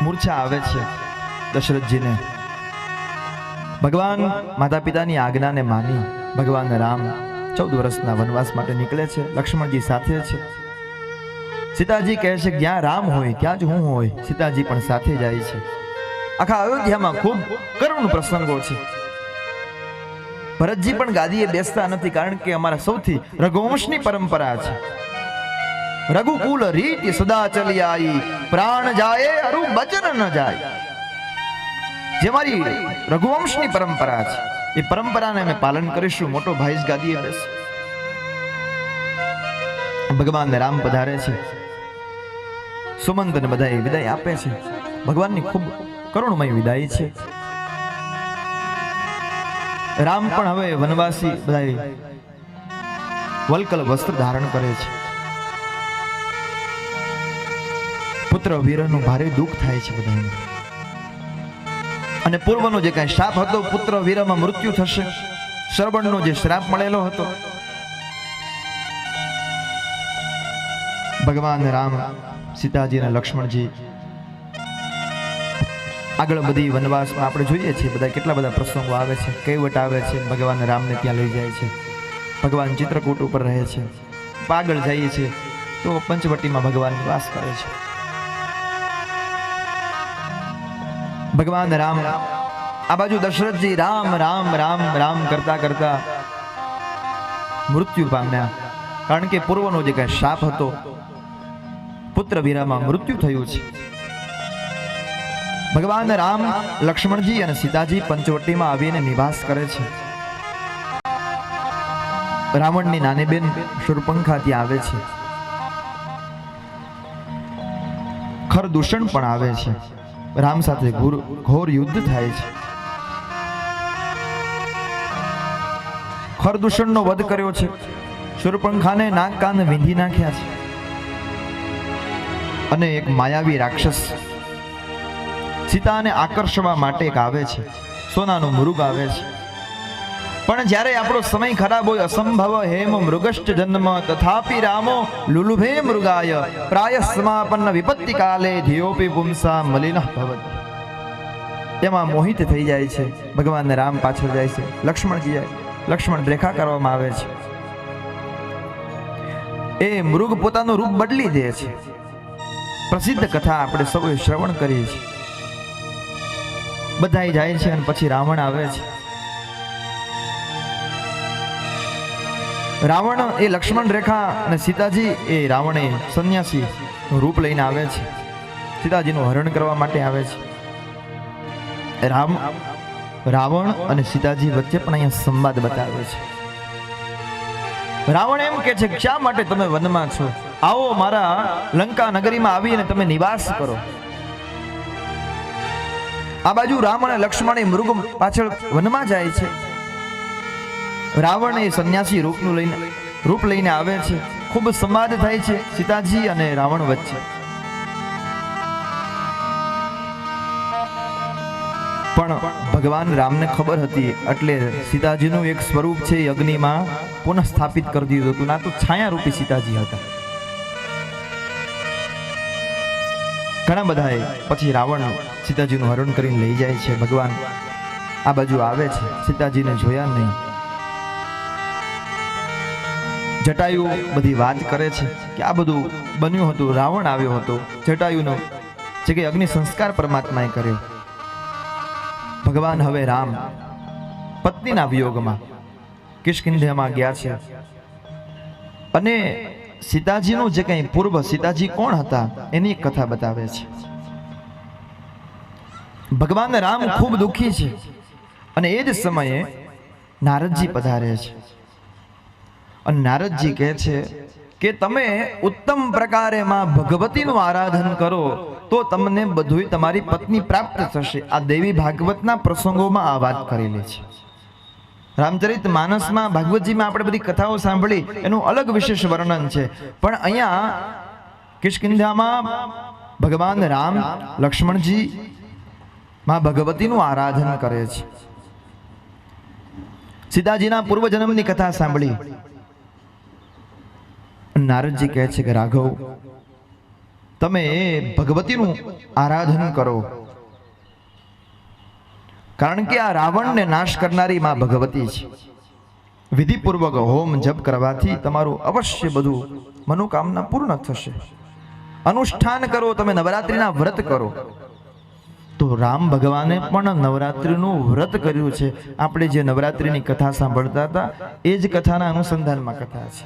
મૂર્છા આવે છે દશરથજીને. ભગવાન માતા પિતાની આજ્ઞાને માની ભગવાન રામ 14 વર્ષના વનવાસ માટે નીકળે છે. લક્ષ્મણજી સાથે છે. સીતાજી કહે છે જ્યાં રામ હોય ત્યાં જ હું હોય. સીતાજી પણ સાથે જાય છે. આખા અયોધ્યામાં ખૂબ કરુણ પ્રસંગો છે. ભરતજી પણ ગાદીએ બેસતા નથી, કારણ કે અમારા સૌથી રઘુવંશની પરંપરા છે. રઘુકુલ રીતિ સદા ચલી આઈ, પ્રાણ જાય અરુ બચન ન જાય. જે મારી રઘુવંશની પરંપરા છે એ પરંપરાને અમે પાલન કરીશું. મોટો ભાઈ જ ગાદીએ બેસે. ભગવાન રામ પધારે છે. સુમંતને બધાએ વિદાય આપે છે. ભગવાનની ખૂબ કરુણમય વિદાય છે. રામ પણ હવે વનવાસી બધાએ વલકલ વસ્ત્ર ધારણ કરે છે. પુત્ર વીરનું ભારે દુઃખ થાય છે બધાને. અને પૂર્વનો જે કઈ શ્રાપ હતો, પુત્ર વીરમાં મૃત્યુ થશે, શ્રવણનો જે શ્રાપ મળેલો હતો, ભગવાન રામ, સીતાજી અને લક્ષ્મણજી આગળ બધી વનવાસમાં આપણે જોઈએ છીએ બધા કેટલા બધા પ્રસંગો આવે છે. કૈવટ આવે છે, ભગવાન રામને ત્યાં લઈ જાય છે. ભગવાન ચિત્રકૂટ ઉપર રહે છે. આગળ જઈએ છે તો પંચવટીમાં ભગવાન વાસ કરે છે. ભગવાન રામ આ બાજુ દશરથજી રામ રામ રામ રામ કરતા કરતા મૃત્યુ પામ્યા. કારણ કે પૂર્વનો જે કઈ શાપ હતો, પુત્ર વીરામાં મૃત્યુ થયું છે. ભગવાન રામ, લક્ષ્મણજી અને સીતાજી પંચવટીમાં આવીને નિવાસ કરે છે. રાવણની નાની બેન શૂરપંખા ત્યાં આવે છે. ખરદૂષણ પણ આવે છે. રામ સાથે ઘોર યુદ્ધ થાય છે. ખરદૂષણનો વધ કર્યો છે. શૂરપંખાને નાક કાન વીંધી નાખ્યા છે. અને એક માયાવી રાક્ષસ સીતાને આકર્ષવા માટે એક આવે છે. સોનાનું મૃગ આવે છે. પણ જ્યારે આપણો સમય ખરાબ હોય, અસંભવ હેમ મૃગશ્ચ જન્મ તથાપિ રામો લુલુભે મૃગાય પ્રાય સમાપન્ન વિપત્તિ કાલે ધ્યોપી પુંસા મલિનઃ ભવતિ. એમાં મોહિત થઈ જાય છે. ભગવાન રામ પાછળ જાય છે. લક્ષ્મણજી લક્ષ્મણ રેખા કરવામાં આવે છે. એ મૃગ પોતાનું રૂપ બદલી દે છે. પ્રસિદ્ધ કથા આપણે સૌએ શ્રવણ કરીએ છીએ. બધાય જાય છે અને પછી રાવણ આવે છે. રાવણ એ લક્ષ્મણ રેખા અને સીતાજી એ રાવણ એ સંન્યાસી રૂપ લઈને આવે છે. સીતાજીનું હરણ કરવા માટે આવે છે. રાવણ અને સીતાજી વચ્ચે પણ અહીંયા સંવાદ બતાવે છે. રાવણ એમ કે છે શા માટે તમે વનમાં છો? આવો મારા લંકા નગરીમાં આવીને તમે નિવાસ કરો. આ બાજુ રામ અને લક્ષ્મણ એ મૃગ પાછળ વનમાં જાય છે. રાવણ એ સંન્યાસી રૂપ લઈને આવે છે. ખૂબ સંવાદ થાય છે સીતાજી અને રાવણ વચ્ચે. પણ ભગવાન રામને ખબર હતી એટલે સીતાજીનું એક સ્વરૂપ છે એ અગ્નિમાં પુનઃ સ્થાપિત કરી દીધું હતું. ના તો છાયા રૂપી સીતાજી હતા. ઘણા બધાએ પછી રાવણ સીતાજીનું હરણ કરીને લઈ જાય છે. ભગવાન આ બાજુ આવે છે. સીતાજીને જોયા નહીં. જટાયુ બધી વાત કરે છે કે આ બધું બન્યું હતું, રાવણ આવ્યો હતો. જટાયુનો જે કે અગ્નિ સંસ્કાર પરમાત્માએ કર્યો. ભગવાન હવે રામ પત્નીના વિયોગમાં કિષ્કિંધ્યામાં ગયા છે. અને સીતાજીનું જે કંઈ પૂર્વ સીતાજી કોણ હતા એની કથા બતાવે છે. ભગવાન રામ ખૂબ દુઃખી છે. અને એ જ સમયે નારદજી પધારે છે. અને નારદજી કહે છે કે તમે ઉત્તમ પ્રકારે માં ભગવતીનું આરાધન કરો તો તમને બધું તમારી પત્ની પ્રાપ્ત થશે. આ દેવી ભાગવતના પ્રસંગોમાં આ વાત કરેલી છે. રામચરિત માનસમાં ભાગવતજીમાં આપણે બધી કથાઓ સાંભળી, એનું અલગ વિશેષ વર્ણન છે. પણ અહીંયા કિષ્કિંધામાં ભગવાન રામ લક્ષ્મણજી માં ભગવતીનું આરાધન કરે છે. સીતાજીના પૂર્વજન્મની કથા સાંભળી. નારદજી કહે છે કે રાઘવ તમે ભગવતીનું આરાધન કરો, કારણ કે આ રાવણને નાશ કરનારી માં ભગવતી છે. વિધિપૂર્વક હોમ જપ કરવાથી તમારું અવશ્ય બધું મનોકામના પૂર્ણ થશે. અનુષ્ઠાન કરો, તમે નવરાત્રિના વ્રત કરો. તો રામ ભગવાને પણ નવરાત્રિનું વ્રત કર્યું છે. આપણે જે નવરાત્રિની કથા સાંભળતા હતા એ જ કથાના અનુસંધાનમાં કથા છે.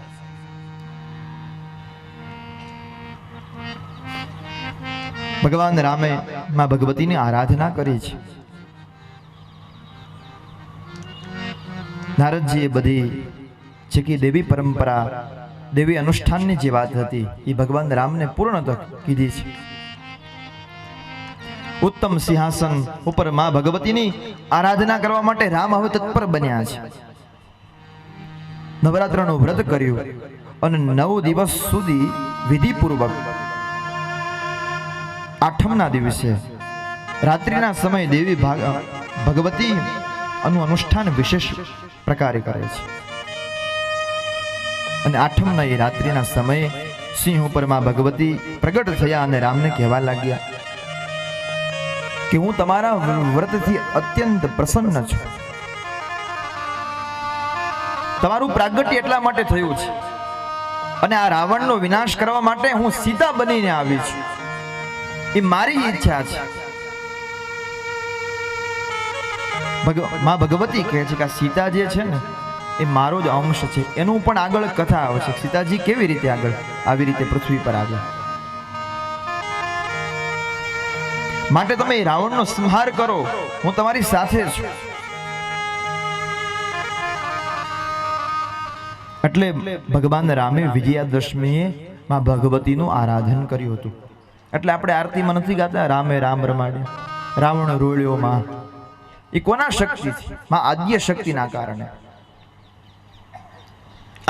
ભગવાન રામે માં ભગવતીની આરાધના કરી છે. નારદજીએ બધી જે કે દેવી પરંપરા, દેવી અનુષ્ઠાનની જે વાત હતી એ ભગવાન રામને પૂર્ણતઃ કીધી છે. ઉત્તમ સિંહાસન ઉપર માં ભગવતીની આરાધના કરવા માટે રામ હવે તત્પર બન્યા છે. નવરાત્રનું વ્રત કર્યું અને 9 દિવસ સુધી વિધિપૂર્વક આઠમના દિવસે રાત્રિના સમયે દેવી ભગવતી અનુષ્ઠાન વિશેષ પ્રકારે કરે છે. અને આઠમના એ રાત્રિના સમયે સિંહ ઉપર માં ભગવતી પ્રગટ થયા અને રામને કહેવા લાગ્યા કે હું તમારા વ્રતથી અત્યંત પ્રસન્ન છું. તમારું પ્રાગટ્ય એટલા માટે થયું છે અને આ રાવણનો વિનાશ કરવા માટે હું સીતા બનીને આવી છું. એ મારી ઈચ્છા છે. માં ભગવતી કહે છે કે આ સીતા જે છે ને એ મારો જ અંશ છે. એનું પણ આગળ કથા આવશે. સીતાજી કેવી રીતે આગળ આવી રીતે પૃથ્વી પર આવ્યા. માટે તમે રાવણનો સંહાર કરો, હું તમારી સાથે છું. એટલે ભગવાન રામે વિજયાદશમીએ માં ભગવતીનું આરાધન કર્યું હતું. એટલે આપણે આરતીમાં નથી ગાતા રામે રામ રમાડ્યા, રાવણ રોળ્યો માં. એ કોના શક્તિથી? માં આદ્ય શક્તિના કારણે.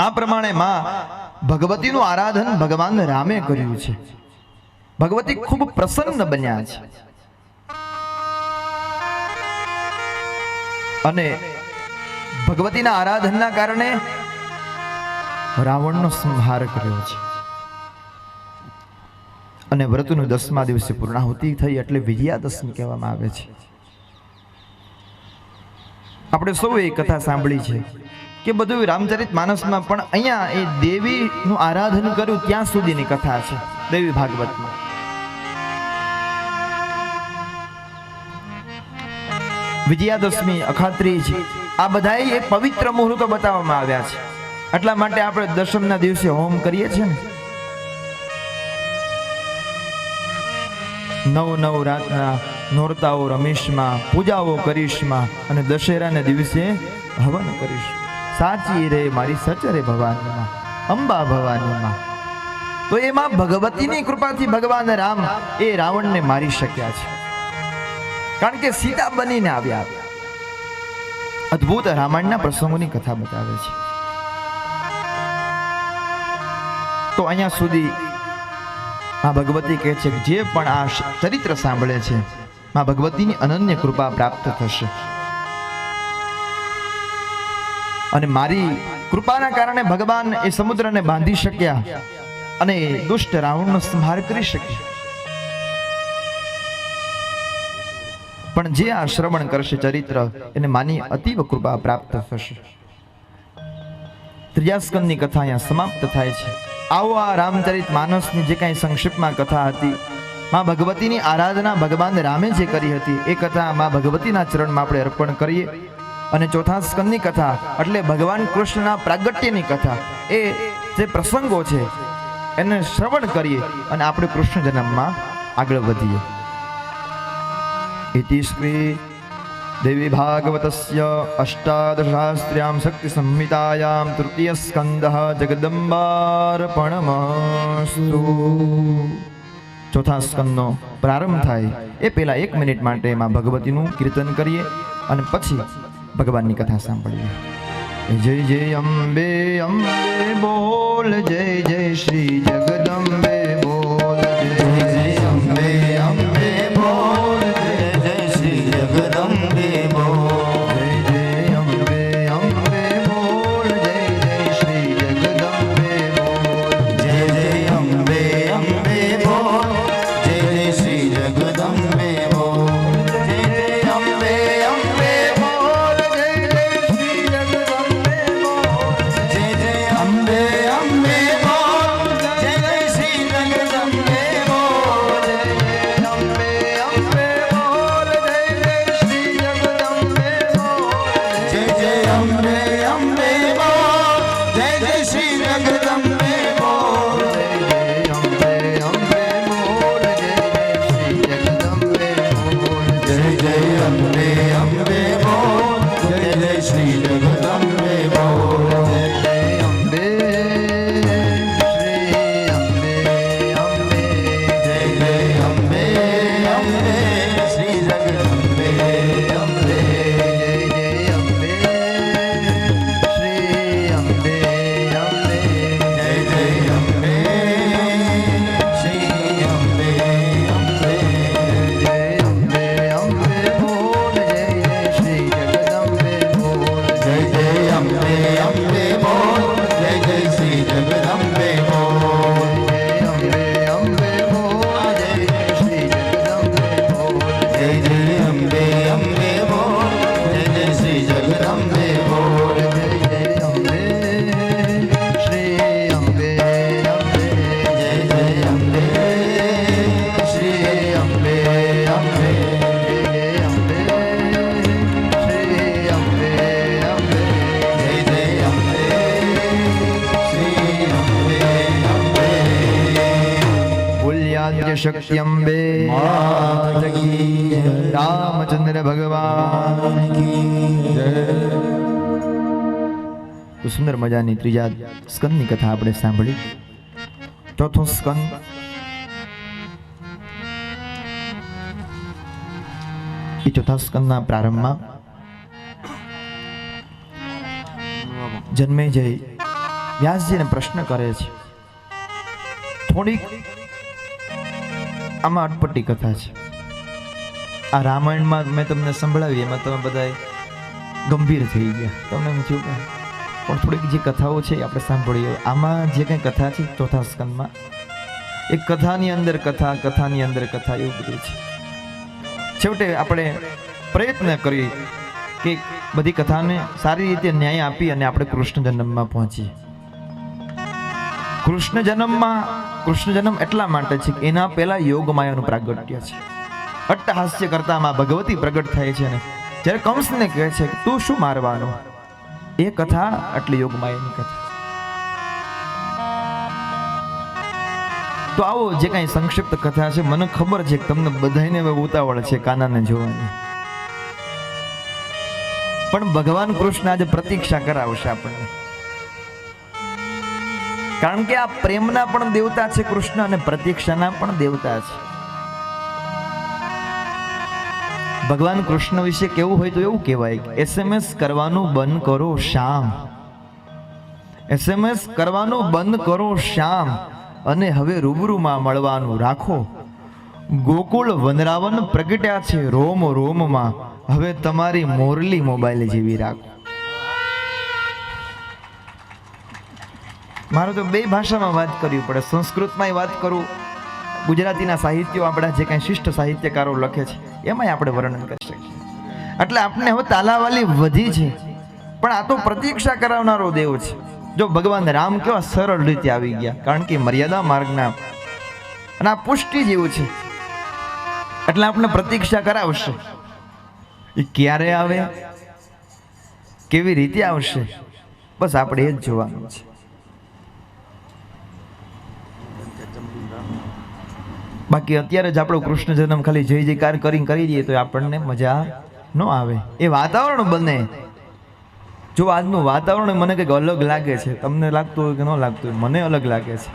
આ પ્રમાણે માં ભગવતીનું આરાધન ભગવાન રામે કર્યું છે. ભગવતી ખૂબ પ્રસન્ન બન્યા છે અને ભગવતીના આરાધનના કારણે રાવણનો સંહાર કર્યો છે. અને વ્રતનું 10મા દિવસે પૂર્ણાહુતિ થઈ એટલે વિજયાદશમી કહેવામાં આવે છે. આપણે સૌ એ કથા સાંભળી છે કે બધું રામચરિત માનસમાં પણ અહીંયા એ દેવીનું આરાધન કર્યું ત્યાં સુધીની કથા છે દેવી ભાગવતમાં. વિજયાદશમી, અખાત્રીજ, આ બધા એ પવિત્ર મુહૂર્તો બતાવવામાં આવ્યા છે. એટલા માટે આપણે દશમના દિવસે હોમ કરીએ છીએ ને, 9 રાતના નોરતાઓ રમીશમાં, પૂજાઓ કરીશમાં અને દશેરાના દિવસે હવન કરીશ. સાચી રે મારી સચરે ભવાનીમાં, અંબા ભવાનીમાં. તો એમાં ભગવતીની કૃપાથી ભગવાન રામ એ રાવણને મારી શક્યા છે, કારણ કે સીતા બનીને આવ્યા. અદ્ભુત રામાયણના પ્રસંગોની કથા બતાવે છે. તો અહીંયા સુધી માં ભગવતી કહે છે કે જે પણ આ ચરિત્ર સાંભળે છે માં ભગવતીની અનન્ય કૃપા પ્રાપ્ત થશે. અને મારી કૃપાના કારણે ભગવાન એ સમુદ્રને બાંધી શક્યા અને દુષ્ટ રાવણનો સંહાર કરી શક્યા. પણ જે આ શ્રવણ કરશે ચરિત્ર એને માની અતીવ કૃપા પ્રાપ્ત થશે. 3 સ્કંદની કથા અહીંયા સમાપ્ત થાય છે. આવો આ રામચરિત માનસની જે કાંઈ સંક્ષિપ્તમાં કથા હતી, માં ભગવતીની આરાધના ભગવાન રામે જે કરી હતી એ કથા માં ભગવતીના ચરણમાં આપણે અર્પણ કરીએ. અને 4થા સ્કંદની કથા એટલે ભગવાન કૃષ્ણના પ્રાગટ્યની કથા, એ જે પ્રસંગો છે એને શ્રવણ કરીએ અને આપણે કૃષ્ણ જન્મમાં આગળ વધીએ. ઇતિ શ્રી દેવી ભાગવતસ્ય અષ્ટાદશાસ્ત્ર્યામ શક્તિ સંહિતાયામ તૃતીય સ્કંદઃ જગદંબાર્પણમસ્તુ. 4થા સ્કંદનો પ્રારંભ થાય એ પહેલા 1 મિનિટ માટે માં ભગવતીનું કીર્તન કરીએ અને પછી ભગવાનની કથા સાંભળીએ. જય જય અંબે અંબે બોલ, જય જય શ્રી જગદંબે બોલ, જય જય અંબે અંબે બોલ, જય જય શ્રી જગદંબે બોલ, જય જય અંબે અંબે બોલ, જય જય શ્રી જગદંબે બોલ, જય જય અંબે અંબે બોલ, જ શક્તિ અંબે રામચંદ્ર ભગવાન કી જય. તો સુંદર મજાની ત્રીજા સ્કંદની કથા આપણે સાંભળી. ચોથો સ્કંદ એ ચોથા સ્કંદના પ્રારંભમાં જન્મેજય વ્યાસજીને પ્રશ્ન કરે છે. થોડીક આમાં અટપટી કથા છે. આ રામાયણમાં મેં તમને સંભળાવી એમાં તમે બધા ગંભીર થઈ ગયા, તમને એમ થયું પણ થોડીક જે કથાઓ છે આપણે સાંભળીએ. આમાં જે કંઈ કથા છે ચોથા સ્કંદમાં એક કથાની અંદર કથા, કથાની અંદર કથા, એવું બધું છે. છેવટે આપણે પ્રયત્ન કરીએ કે બધી કથાને સારી રીતે ન્યાય આપી અને આપણે કૃષ્ણ જન્મમાં પહોંચીએ. કૃષ્ણ જન્મ એટલા માટે છે કે એના પહેલા યોગમાયાનું પ્રાગટ્ય છે. અટ્ટહાસ્ય કરતામાં ભગવતી પ્રગટ થાય છે ને જ્યારે કંસને કહે છે કે તું શું મારવાનો, એ કથા એટલે યોગમાયાની કથા. તો આવો જે કાંઈ સંક્ષિપ્ત કથા છે, મને ખબર છે કે તમને બધાને ઉતાવળ છે કાનાને જોવાની, પણ ભગવાન કૃષ્ણ આજે પ્રતીક્ષા કરાવશે આપણને. કારણ કે આ પ્રેમના પણ દેવતા છે કૃષ્ણ અને પ્રતીક્ષાના પણ દેવતા છે. ભગવાન કૃષ્ણ વિશે કેવું હોય તો એવું કહેવાય કે SMS કરવાનું બંધ કરો શ્યામ, SMS કરવાનું બંધ કરો શ્યામ, અને હવે રૂબરૂમાં મળવાનું રાખો. ગોકુળ વનરાવન પ્રગટ્યા છે રોમ રોમમાં, હવે તમારી મોરલી મોબાઈલ જેવી રાખો. મારે તો બે ભાષામાં વાત કરવી પડે, સંસ્કૃતમાં વાત કરું, ગુજરાતીના સાહિત્યો આપણા જે કાંઈ શિષ્ટ સાહિત્યકારો લખે છે એમાંય આપણે વર્ણન કરી શકીએ. એટલે આપણે હવે તાલાવાલી વધી છે, પણ આ તો પ્રતીક્ષા કરાવનારો દેવ છે. જો ભગવાન રામ કેવા સરળ રીતે આવી ગયા, કારણ કે મર્યાદા માર્ગના અને આ પુષ્ટિ જેવું છે, એટલે આપણે પ્રતીક્ષા કરાવશે. એ ક્યારે આવે, કેવી રીતે આવશે, બસ આપણે એ જ જોવાનું છે. બાકી અત્યારે જ આપણો કૃષ્ણ જન્મ ખાલી જય જયકાર કરી દઈએ તો આપણને મજા ન આવે. એ વાતાવરણ બને. જો આજનું વાતાવરણ મને કંઈક અલગ લાગે છે, તમને લાગતું હોય કે ન લાગતું હોય, મને અલગ લાગે છે.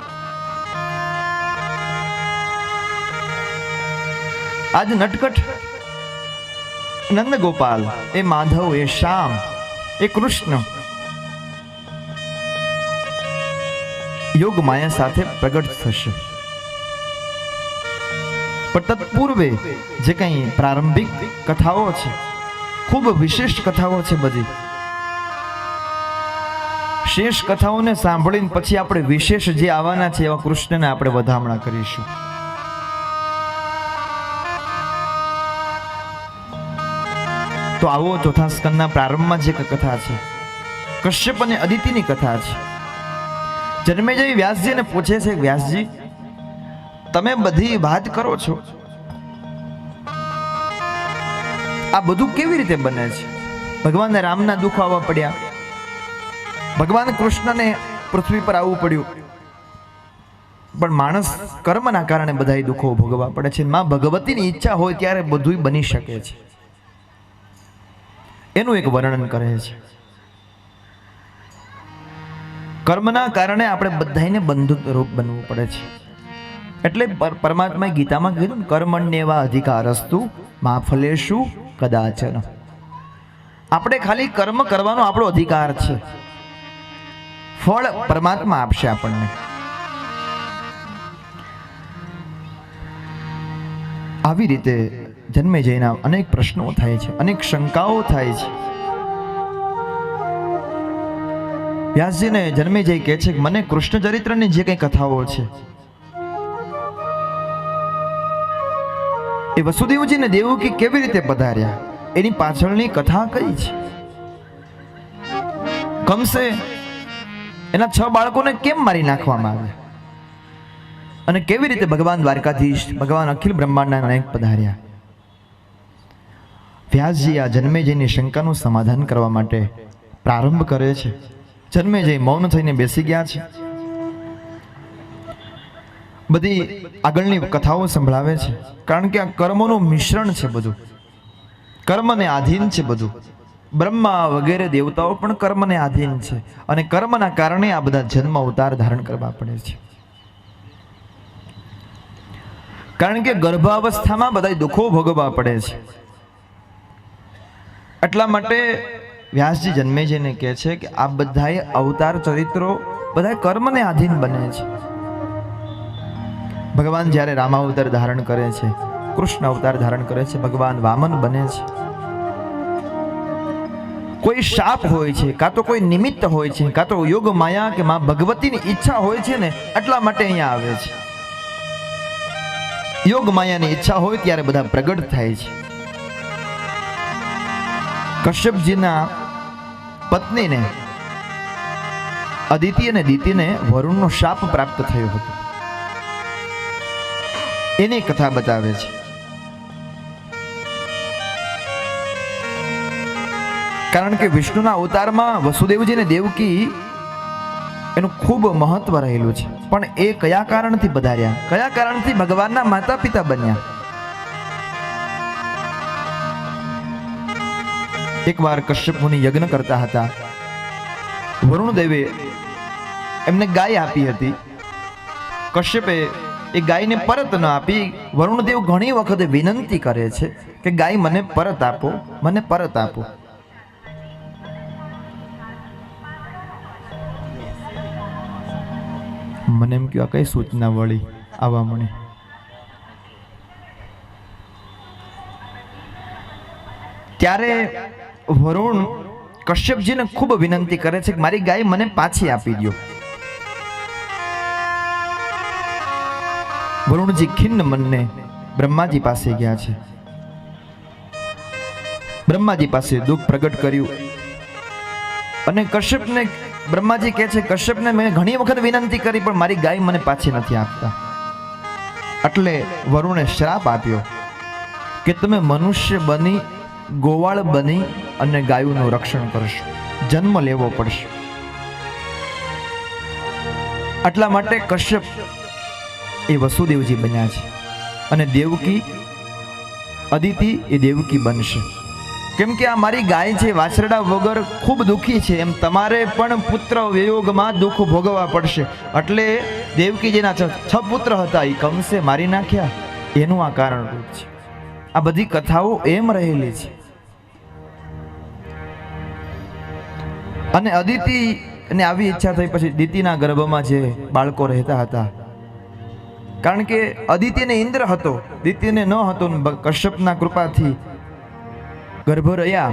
આજ નટકટ નંદગોપાલ, એ માધવ, એ શ્યામ, એ કૃષ્ણ યોગ માયા સાથે પ્રગટ થશે. પણ તત્પૂર્વે જે કંઈ પ્રારંભિક કથાઓ છે, ખૂબ વિશિષ્ટ કથાઓ છે બધી. શેષ કથાઓને સાંભળીને પછી આપણે વિશેષ જે આવવાના છે એવા કૃષ્ણને આપણે વધામણા કરીશું. તો આવો ચોથા સ્કંદના પ્રારંભમાં જે કથા છે, કશ્યપ અને અદિતિની કથા છે. જન્મેજય વ્યાસજીને પૂછે છે, વ્યાસજી તમે બધી વાત કરો છો, આ બધું કેવી રીતે બને છે? ભગવાન રામના દુઃખ આવવા પડ્યા, ભગવાન કૃષ્ણને પૃથ્વી પર આવવું પડ્યું, પણ માણસ કર્મના કારણે બધા દુઃખો ભોગવવા પડે છે. માં ભગવતીની ઈચ્છા હોય ત્યારે બધું બની શકે છે. એનું એક વર્ણન કરે છે. કર્મના કારણે આપણે બધાને બંધુ રૂપ બનવું પડે છે. એટલે પરમાત્માએ ગીતામાં કીધું, કર્મણ્યેવા અધિકારસ્તુ મા ફલેષુ કદાચન. આપણે ખાલી કર્મ કરવાનો આપણો અધિકાર છે, ફળ પરમાત્મા આપશે આપણને. આવી રીતે જન્મેજયના અનેક પ્રશ્નો થાય છે, અનેક શંકાઓ થાય છે. વ્યાસજીને જન્મેજય કહે છે કે મને કૃષ્ણ ચરિત્રની જે કંઈ કથાઓ છે, એ વસુદેવજી ને દેવકી કેવી રીતે પધાર્યા, એની પાછળની કથા કઈ છે? કંસે એના 6 બાળકોને કેમ મારી નાખવામાં આવ્યા, અને કેવી રીતે ભગવાન દ્વારકાધીશ, ભગવાન અખિલ બ્રહ્માંડના નાયક પધાર્યા? વ્યાસજી આ જન્મેજયની શંકાનું સમાધાન કરવા માટે પ્રારંભ કરે છે. જન્મેજય મૌન થઈને બેસી ગયા છે બધી આગળની કથાઓ સંભળાવે છે, કારણ કે આ કર્મોનું મિશ્રણ છે. બધું કર્મને આધીન છે. બધું બ્રહ્મા વગેરે દેવતાઓ પણ કર્મને આધીન છે, અને કર્મના કારણે આ બધા જન્મ અવતાર ધારણ કરવા પડે છે. કારણ કે ગર્ભાવસ્થામાં બધા દુઃખો ભોગવવા પડે છે. એટલા માટે વ્યાસજી જન્મેજયને કહે છે કે આ બધાએ અવતાર ચરિત્રો બધા કર્મને આધીન બને છે. ભગવાન જ્યારે રામાવતાર ધારણ કરે છે, કૃષ્ણ અવતાર ધારણ કરે છે, ભગવાન વામન બને છે. કોઈ શાપ હોય છે, કાં તો કોઈ નિમિત્ત હોય છે, કાં તો યોગ માયા કે માં ભગવતીની ઈચ્છા હોય છે ને, એટલા માટે અહીંયા આવે છે. યોગ માયાની ઈચ્છા હોય ત્યારે બધા પ્રગટ થાય છે. કશ્યપજીના પત્નીને અદિતિ અને દિતિને વરુણનો શાપ પ્રાપ્ત થયો હતો. એની કથા બતાવે છે. કારણ કે વિષ્ણુના અવતારમાં વસુદેવજી અને દેવકી એનું ખૂબ મહત્વ રહેલું છે. પણ એ કયા કારણથી પધાર્યા, કયા કારણથી ભગવાનના માતા પિતા બન્યા? એકવાર કશ્યપ મુનિ યજ્ઞ કરતા હતા. વરુણદેવે એમને ગાય આપી હતી. કશ્યપે એ ગાયને પરત ન આપી. વરુણદેવ ઘણી વખત વિનંતી કરે છે કે ગાય મને પરત આપો, મને પરત આપો. મને એમ કહ્યું આ કઈ સૂચના વળી આવવા મળી. ત્યારે વરુણ કશ્યપજીને ખૂબ વિનંતી કરે છે કે મારી ગાય મને પાછી આપી દો. વરુણજી ખિન્ન મનને બ્રહ્માજી પાસે ગયા છે. બ્રહ્માજી પાસે દુઃખ પ્રગટ કર્યું અને કશ્યપને બ્રહ્માજી કહે છે કશ્યપને મેં ઘણી વખત વિનંતી કરી પણ મારી ગાય મને પાછી નથી આપતા. એટલે વરુણે શ્રાપ આપ્યો કે તમે મનુષ્ય બની ગોવાળ બની અને ગાયોનું રક્ષણ કરશો, જન્મ લેવો પડશે. એટલા માટે કશ્યપ એ વસુદેવજી બન્યા છે અને દેવકી અદિતિ એ દેવકી બનશે. કેમ કે આ મારી ગાય છે, વાછરડા વગર ખૂબ દુઃખી છે, એમ તમારે પણ પુત્ર વિયોગમાં દુઃખ ભોગવવા પડશે. એટલે દેવકીજીના 6 પુત્ર હતા, એ કંસે મારી નાખ્યા, એનું આ કારણરૂપ છે. આ બધી કથાઓ એમ રહેલી છે. અને અદિતિ ને આવી ઈચ્છા થઈ, પછી દિતિના ગર્ભમાં જે બાળકો રહેતા હતા, કારણ કે અદિતિને ઇન્દ્ર હતો, દિતિને ન હતો, કશ્યપના કૃપાથી ગર્ભ રહ્યા.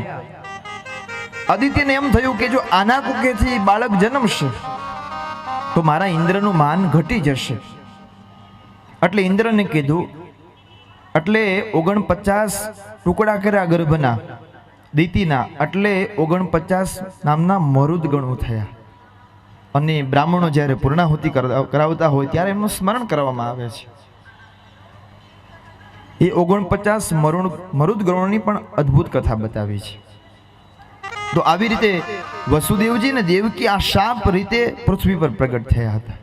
અદિતિને એમ થયું કે જો આના કુખેથી બાળક જન્મશે તો મારા ઇન્દ્રનું માન ઘટી જશે. એટલે ઇન્દ્રને કીધું, એટલે 49 ટુકડા કર્યા ગર્ભના દિતિના, એટલે 49 નામના મરુદ ગણો થયા. અને બ્રાહ્મણો જ્યારે પૂર્ણાહુતિ કરાવતા હોય ત્યારે એમનું સ્મરણ કરવામાં આવે છે. એ 49 મરુદ ગણોની પણ અદ્ભુત કથા બતાવી છે. તો આવી રીતે વસુદેવજી અને દેવકી આ શાપ રીતે પૃથ્વી પર પ્રગટ થયા હતા.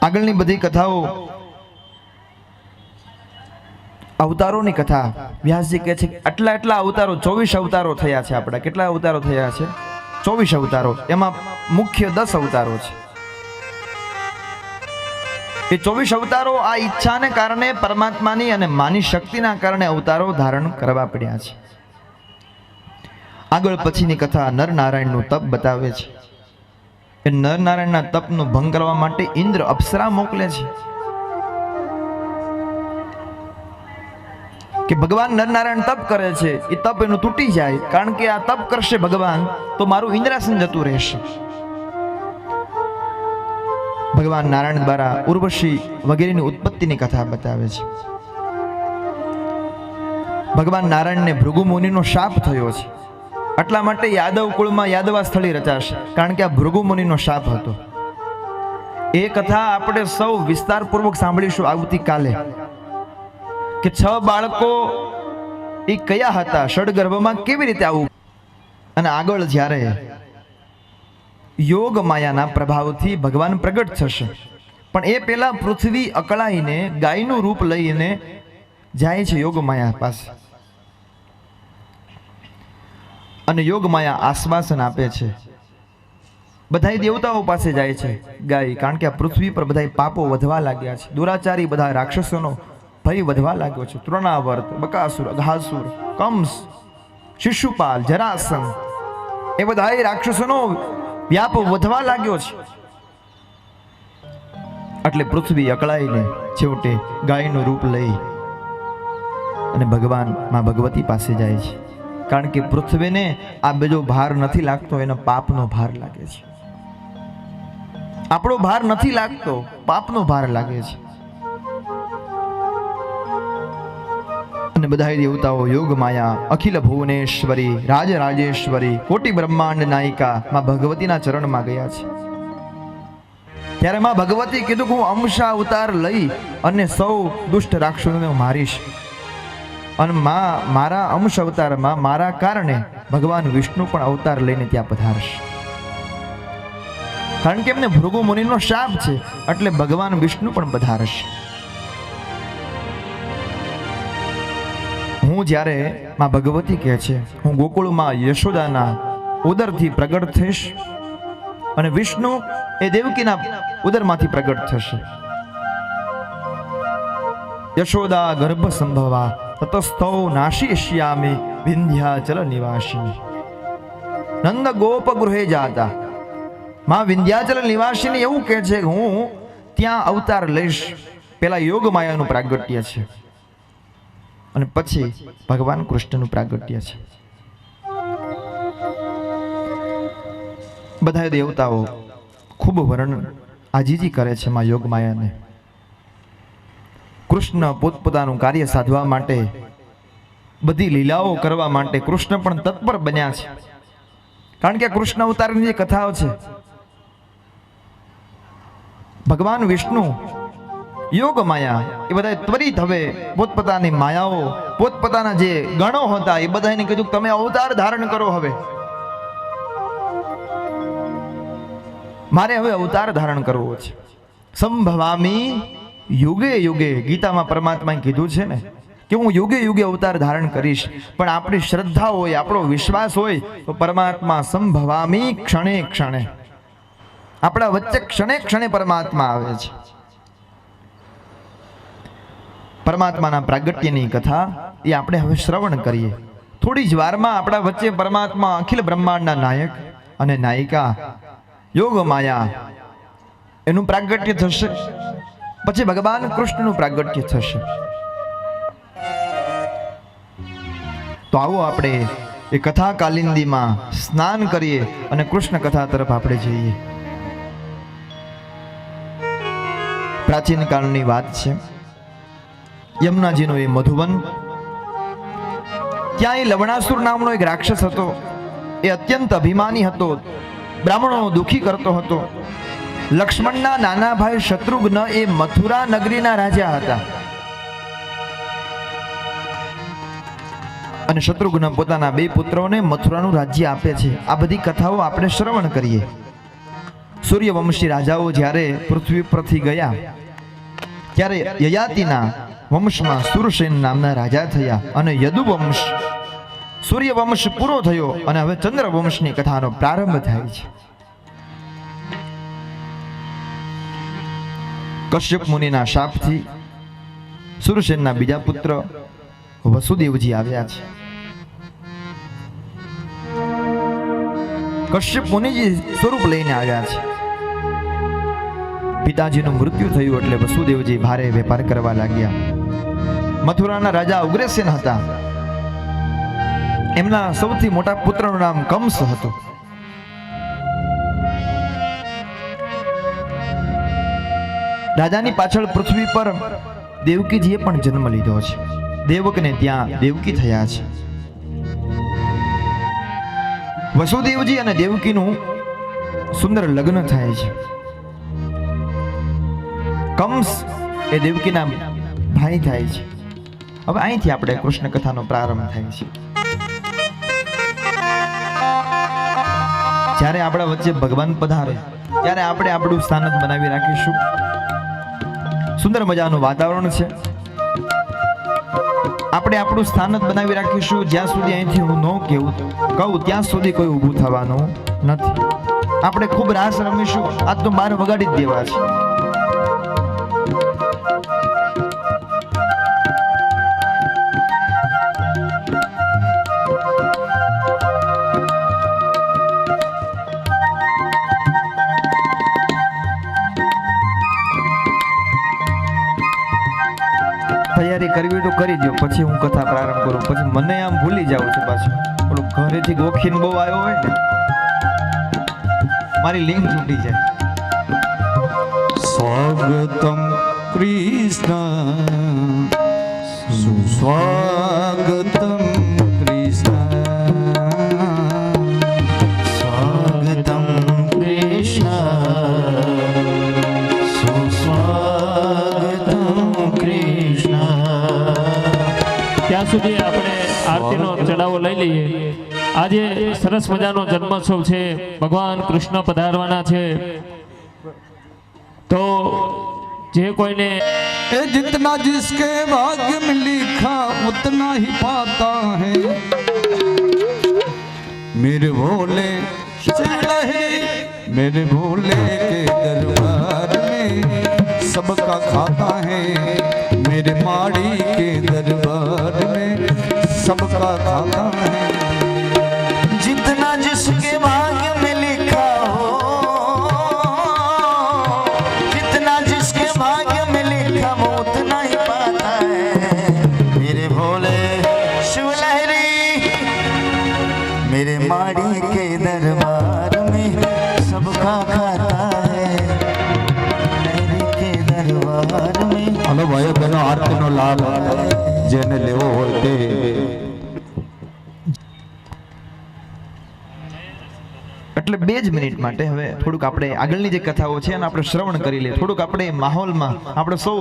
આગળની બધી કથાઓ અવતારોની કથા વ્યાસજી કહે છે આટલા અવતારો 24 અવતારો થયા છે. આપણા કેટલા અવતારો થયા છે? 24 અવતારો. એમાં મુખ્ય 10 અવતારો છે. એ 24 અવતારો આ ઈચ્છાને કારણે, પરમાત્માની અને માની શક્તિના કારણે અવતારો ધારણ કરવા પડ્યા છે. આગળ પછીની કથા નરનારાયણનું તપ બતાવે છે. એ નરનારાયણના તપનો ભંગ કરવા માટે ઇન્દ્ર અપ્સરા મોકલે છે કે ભગવાન નરનારાયણ તપ કરે છે, એ તપ એનું તૂટી જાય, કારણ કે આ તપ કરશે ભગવાન તો મારું ઇન્દ્રાસન જતું રહેશે. ભગવાન નારાયણ દ્વારા ઉર્વશી વગેરેની ઉત્પત્તિની કથા બતાવે છે. ભગવાન નારાયણને ભૃગુ મુનિનો શાપ થયો છે, એટલા માટે યાદવ કુળમાં યાદવા સ્થળી રચાશે, કારણ કે આ ભૃગુ મુનિનો શાપ હતો. એ કથા આપણે સૌ વિસ્તારપૂર્વક સાંભળીશું આવતીકાલે, કે 6 બાળકો એ કયા હતા, ષડગર્ભમાં કેવી રીતે આવું. અને આગળ જ્યારે યોગ માયાના પ્રભાવથી ભગવાન પ્રગટ થશે પણ એ પેલા પૃથ્વી અકળાઈને ગાયનું રૂપ લઈને જાય છે યોગમાયા પાસે, અને યોગમાયા આશ્વાસન આપે છે. બધા દેવતાઓ પાસે જાય છે ગાય, કારણ કે આ પૃથ્વી પર બધા પાપો વધવા લાગ્યા છે, દુરાચારી બધા રાક્ષસોનો ભય વધવા લાગ્યો છે. તૃણાવર્ત, બકાસુર, અઘાસુર, કંસ, શિશુપાલ, જરાસંઘ, એ બધા રાક્ષસોનો વ્યાપ વધવા લાગ્યો છે. એટલે પૃથ્વી અકળાઈને છેવટે ગાયનું રૂપ લઈ અને ભગવાન માં ભગવતી પાસે જાય છે, કારણ કે પૃથ્વીને આ બીજો ભાર નથી લાગતો, એનો પાપનો ભાર લાગે છે. આપણો ભાર નથી લાગતો, પાપનો ભાર લાગે છે. અને બધા દેવતાઓ યોગમાયા, અખિલ ભુવનેશ્વરી, રાજરાજેશ્વરી, કોટી બ્રહ્માંડ નાયિકા માં ભગવતીના ચરણમાં ગયા છે. ત્યારે માં ભગવતી કીધું કે હું અંશા અવતાર લઈ અને સૌ દુષ્ટ રાક્ષસોને મારીશ, અને મારા અંશ અવતારમાં મારા કારણે ભગવાન વિષ્ણુ પણ અવતાર લઈને ત્યાં પધારશે. કારણ કે એમને ભૃગુ મુનિનો શાપ છે, એટલે ભગવાન વિષ્ણુ પણ પધારશે. હું જ્યારે માં ભગવતી કહે છે હું ગોકુળમાં યશોદાના ઉદરથી પ્રગટ થઈશ, અને વિષ્ણુ એ દેવકીના ઉદરમાંથી પ્રગટ થશે. યશોદા ગર્ભ સંભવા તતસ્થૌ નાશિષ્યામિ વિંધ્યાચલ નિવાસિની. નંદ ગોપ ગૃહે જાતા, માં વિંધ્યાચલ નિવાસિની એવું કહે છે કે હું ત્યાં અવતાર લઈશ. પેલા યોગ માયાનું પ્રાગટ્ય છે, અને પછી ભગવાન કૃષ્ણનું પ્રાગટ્ય છે. બધા દેવતાઓ ખૂબ વર્ણન આજીજી કરે છે માં યોગ માયાને. કૃષ્ણ પોતપોતાનું કાર્ય સાધવા માટે, બધી લીલાઓ કરવા માટે કૃષ્ણ પણ તત્પર બન્યા છે. કારણ કે કૃષ્ણ અવતારની જે કથાઓ છે, ભગવાન વિષ્ણુ, યોગ માયા, એ બધા ત્વરિત હવે પોતપોતાની માયાઓ, પોતપોતાના જે ગણો હતા એ બધાને કીધું તમે અવતાર ધારણ કરો. હવે મારે હવે અવતાર ધારણ કરવો છે. સંભવામી યુગે યુગે, ગીતામાં પરમાત્માએ કીધું છે ને કે હું યુગે યુગે અવતાર ધારણ કરીશ. પણ આપણી શ્રદ્ધા હોય, આપણો વિશ્વાસ હોય તો પરમાત્મા સંભવામી ક્ષણે ક્ષણે, આપણા વચ્ચે ક્ષણે ક્ષણે પરમાત્મા આવે છે. પરમાત્માના પ્રાગટ્યની કથા એ આપણે હવે શ્રવણ કરીએ. થોડી જ વારમાં આપણા વચ્ચે પરમાત્મા અખિલ બ્રહ્માંડના નાયક અને નાયિકા યોગ માયા એનું પ્રાગટ્ય થશે. પછી ભગવાન કૃષ્ણનું પ્રાગટ્ય થશે. તો આવો આપણે એ કથા કાલિંદીમાં સ્નાન કરીએ અને કૃષ્ણ કથા તરફ આપણે જઈએ. પ્રાચીન કાળની વાત છે. યમુનાજીનો એ મધુવન, ત્યાં એ લવણાસુર નામનો એક રાક્ષસ હતો. એ અત્યંત અભિમાની હતો, બ્રાહ્મણોનો દુખી કરતો હતો. લક્ષ્મણના નાના ભાઈ શત્રુઘ્ન એ મથુરા નગરીના રાજા હતા, અને શત્રુઘ્ન પોતાના બે પુત્રોને મથુરાનું રાજ્ય આપે છે. આ બધી કથાઓ આપણે શ્રવણ કરીએ. સૂર્યવંશી રાજાઓ જ્યારે પૃથ્વી પરથી ગયા, ત્યારે યયાતિના વંશમાં સુરસેન નામના રાજા થયા, અને યદુવંશ, સૂર્યવંશ પૂરો થયો, અને હવે ચંદ્રવંશની કથાનો પ્રારંભ થાય છે. કશ્યપ મુનિના શાપથી સુરસેનના બીજા પુત્ર વસુદેવજી આવ્યા છે. કશ્યપ મુનિજી સ્વરૂપ લઈને આવ્યા છે. પિતાજીનું મૃત્યુ થયું એટલે વસુદેવજી ભારે વેપાર કરવા લાગ્યા. મથુરાના રાજા ઉગ્રસેન હતા, એમના સૌથી મોટા પુત્રનું નામ કંસ હતું. રાજાની પાછળ પૃથ્વી પર દેવકીજીએ પણ જન્મ લીધો છે. દેવકને ત્યાં દેવકી થયા છે. વસુદેવજી અને દેવકીનું સુંદર લગ્ન થાય છે. કંસ એ દેવકીના ભાઈ થાય છે. હવે અહીંથી આપણે કૃષ્ણ કથાનો પ્રારંભ થાય છે. જ્યારે આપણા વચ્ચે ભગવાન પધારે ત્યારે આપણે આપણું સ્થાન જ બનાવી રાખીશું. સુંદર મજાનું વાતાવરણ છે. આપણે આપણું સ્થાન જ બનાવી રાખીશું. જ્યાં સુધી અહીંથી હું ન કહું ત્યાં સુધી કોઈ ઊભું થવાનું નથી. આપણે ખૂબ રાસ રમીશું. આજ તો 12 વગાડી જ દેવા છે. તૈયારી કરવી તો કરી દો, પછી હું કથા પ્રારંભ કરું. પછી મને આમ ભૂલી જાઉં છું પાછું. થોડું ઘરેથી ગોખીને બહુ આવ્યો હોય ને, મારી લિંક તૂટી જાય. સ્વાગતમ કૃષ્ણ સુસ્વાગતમ કૃષ્ણ સ્વાગતમ કૃષ્ણ સુસ્વાગતમ ત્યાં સુધી આપણે આરતીનો ચડાવો લઈ લઈએ. આજે સરસ મજાનો જન્મોત્સવ છે. ભગવાન કૃષ્ણ પધારવાના છે. તો જે કોઈને जितना जिसके भाग्य में लिखा उतना ही पाता है मेरे भोले मेरे भोले के दरबार में सबका खाता है मेरे माड़ी के दरबार में सबका खाता है जितना जिसके भाग्य में लिखा हो, जितना जिसके भाग्य में लिखा वो उतना ही पाता है मेरे भोले शिव लहरी मेरे माड़ी के दरबार में सबका खाता है लहरी के दरबार में. हेलो भाई बहनों आरती नो लाभ जेने लेवो હોય તે એટલે 2 જ મિનિટ માટે હવે થોડુંક આપણે આગળની જે કથાઓ છે એને આપણે શ્રવણ કરી લઈએ. થોડુંક આપણે માહોલમાં આપણે સૌ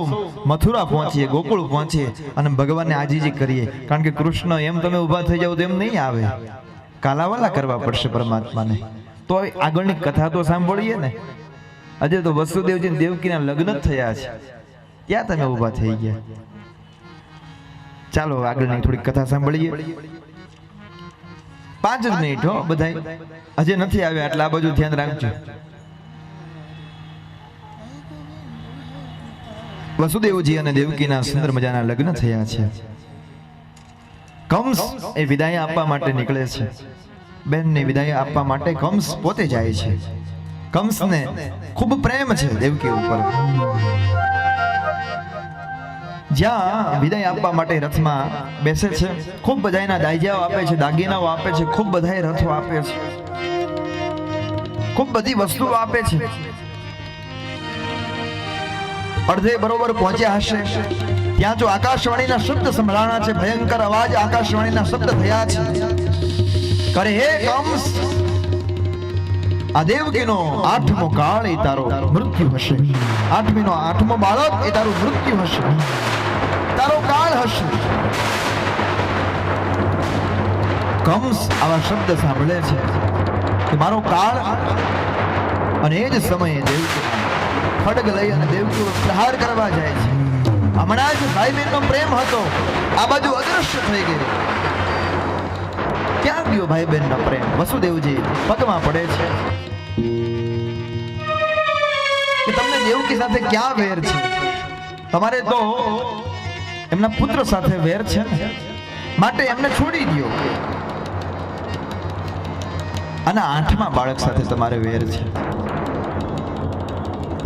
મથુરા પહોંચીએ, ગોકુળ પહોંચીએ અને ભગવાનને આજીજી કરીએ. કારણ કે કૃષ્ણ એમ તમે ઊભા થઈ જાવ તો એમ નહીં આવે, કાલાવાલા કરવા પડશે પરમાત્માને. તો આગળની કથા તો સાંભળીએ ને. આજે તો વસુદેવજી અને દેવકીના લગ્ન જ થયા છે, ત્યાં તમે ઊભા થઈ ગયા. ચાલો આગળની થોડીક કથા સાંભળીએ. 5 જ મિનિટ હો બધાય, હજે નથી આવ્યા એટલે આ બાજુ ધ્યાન રાખજો. વસુદેવજી અને દેવકીના સુંદર મજાના લગ્ન થયા છે. કંસ એ વિદાય આપવા માટે નીકળે છે. બેનને વિદાય આપવા માટે કંસ પોતે જાય છે. કંસને ખૂબ પ્રેમ છે દેવકી ઉપર. જ્યાં વિદાય આપવા માટે રથમાં બેસે છે, ખૂબ બધાના દાયજાઓ આપે છે, દાગીનાઓ આપે છે, ખૂબ બધાએ રથો આપે છે, ખૂબ બધી વસ્તુઓ આપે છે. અડધે બરોબર પહોંચ્યા હશે ત્યાં જો આકાશવાણીના શબ્દ સંભળાણા છે, ભયંકર અવાજ આકાશવાણીના શબ્દ થયા છે. કરે હે કંસ, આ દેવકીનો 8મો કાળ એ તારો મૃત્યુ હશે. 8મો બાળક એ તારું મૃત્યુ હશે, તારો કાળ હશે. કંસ આવા શબ્દ સાંભળે છે કે મારો કાળ. અને એ જ સમયે દેવકી ખડગ લઈ અને દેવકી પ્રહાર કરવા જાય છે. હમણાં જ ભાઈ બહેનનો પ્રેમ હતો, આ બાજુ અદૃશ્ય થઈ ગયો. ક્યાં ગયો ભાઈ બહેનનો પ્રેમ? વસુદેવજી પગમાં પડે છે કે તમને દેવકી સાથે ક્યાં વેર છે? તમારે તો એમના પુત્ર સાથે વેર છે ને, માટે એમને છોડી દો. અને 8મા બાળક સાથે તમારે વેર છે.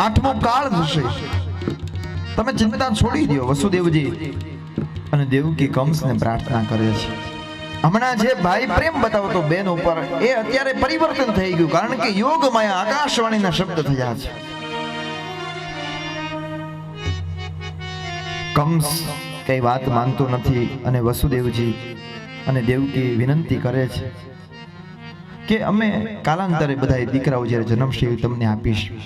8મો કાળ જશે, તમે ચિંતા છોડી દો. વસુદેવજી અને દેવકી કંસને પ્રાર્થના કરે છે. હમણાં જે ભાઈ પ્રેમ બતાવતો બેન ઉપર એ અત્યારે પરિવર્તન થઈ ગયું, કારણ કે યોગમાં આકાશવાણીના શબ્દ થયા છે. કંસ કઈ વાત માનતો નથી અને વસુદેવજી અને દેવકી વિનંતી કરે છે કે અમે કાલાંતરે બધા દીકરાઓ જ્યારે જન્મશે તમને આપીશું.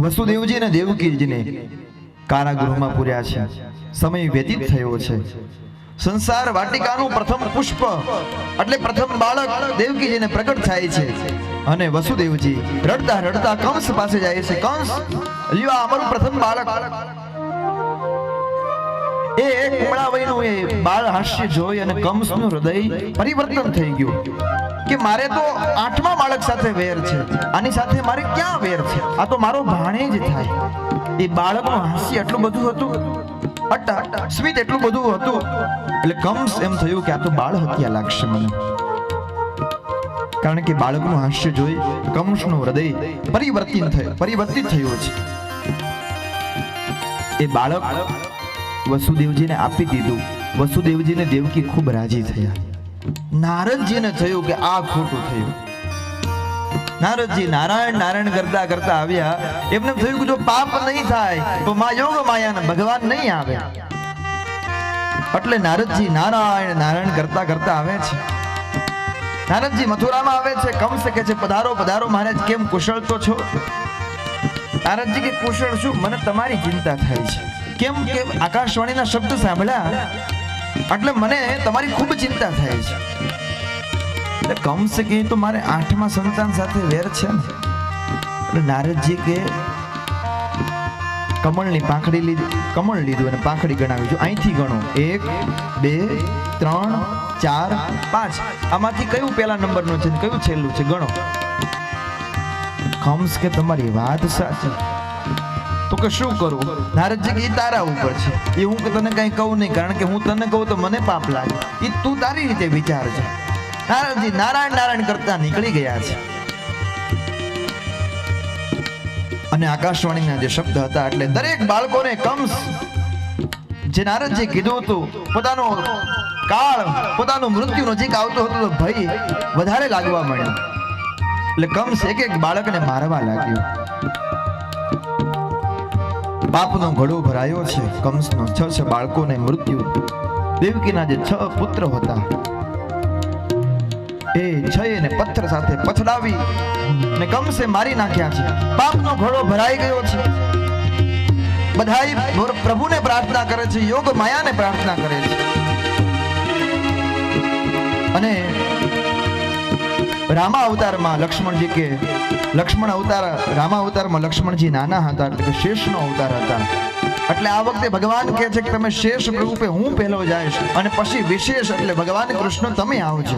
વસુદેવજી અને દેવકીજીને કારાગૃહમાં પૂર્યા છે. સમય વ્યતીત થયો છે. સંસાર વાટિકાનું પ્રથમ પુષ્પ એટલે પ્રથમ બાળક દેવકીજીને પ્રગટ થાય છે. અને વસુદેવજી રડતા રડતા કંસ પાસે જાય છે. કંસ, લ્યો આ અમારું પ્રથમ બાળક. એ કુમળા વયનું એ બાળ હાસ્ય જોઈ અને કંસનું હૃદય પરિવર્તન થઈ ગયું કે મારે તો 8મા બાળક સાથે વેર છે, આની સાથે મારે ક્યાં વેર છે? આ તો મારો ભાણેજ થાય. એ બાળકનું હાસ્ય એટલું બધું હતું, સ્મિત એટલું બધું હતું, એટલે કંસ એમ થયું કે આ તો બાળ હત્યા લાગશે મને. કારણ કે બાળકનું હાસ્ય જોઈ કંસનું હૃદય પરિવર્તિત થયું છે. એ બાળક વસુદેવજીને આપી દીધું. વસુદેવજીને દેવકી ખૂબ રાજી થયા. નારદજીને થયું કે આ ખોટું થયું. નારદજી નારાયણ નારાયણ કરતા કરતા આવ્યા. એમને થયું કે જો પાપ નહીં થાય તો યોગ માયાના ભગવાન નહીં આવે. એટલે નારદજી નારાયણ નારાયણ કરતા કરતા આવે છે. નારદજી મથુરામાં આવે છે. કંસ કહે છે પધારો પધારો મહારાજ, કેમ કુશળ તો છો? નારદજી કે કુશળ શું, મને તમારી ચિંતા થાય છે. કેમ કે આકાશવાણીના શબ્દ સાંભળ્યા એટલે મને તમારી ખૂબ ચિંતા થાય છે. એટલે કંસ કે તો મારે 8મા સંતાન સાથે વેર છે ને. એટલે નારદજી કે કમળની પાંખડી લીધી, કમળ લીધું અને પાંખડી ગણાવી. જો અહીંથી ગણો 1 2 3 4 5, આમાંથી કયું પહેલા નંબરનું છે કયું છેલ્લું છે ગણો. કંસ કે તમારી વાત સાચી. તો કે શું કરું? નારદજી કે એ તારા ઉપર છે, એ હું કે તને કઈ કહું નહીં, કારણ કે હું તને કહું તો મને પાપ લાગે. એ તું તારી રીતે વિચારજે. નારદજી નારાયણ નારાયણ કરતા નીકળી ગયા છે. અને આકાશવાણીના જે શબ્દ હતા એટલે દરેક બાળકોને કંસ જે નારદજી કીધું હતું, પોતાનો કાળ, પોતાનું મૃત્યુ નજીક આવતો હતો તો ભય વધારે લાગવા માંડ્યો. એટલે કંસ એક એક બાળકને મારવા લાગ્યો. પાપનો ઘડો ભરાયો છે કંસનો. 6 બાળકોને મૃત્યુ. દેવકીના જે 6 પુત્ર હતા એ 6 ને પથ્થર સાથે પછડાવી ને કંસે મારી નાખ્યા છે. પાપનો ઘડો ભરાઈ ગયો છે. બધાય પ્રભુને પ્રાર્થના કરે છે, યોગ માયાને પ્રાર્થના કરે છે. અને રામા અવતારમાં લક્ષ્મણજી કે લક્ષ્મણ અવતાર, રામા અવતારમાં લક્ષ્મણજી નાના હતા એટલે કે શેષનો અવતાર હતા. એટલે આ વખતે ભગવાન કહે છે કે તમે શેષ રૂપે હું પહેલો જઈશ અને પછી વિશેષ એટલે ભગવાન કૃષ્ણ તમે આવજો.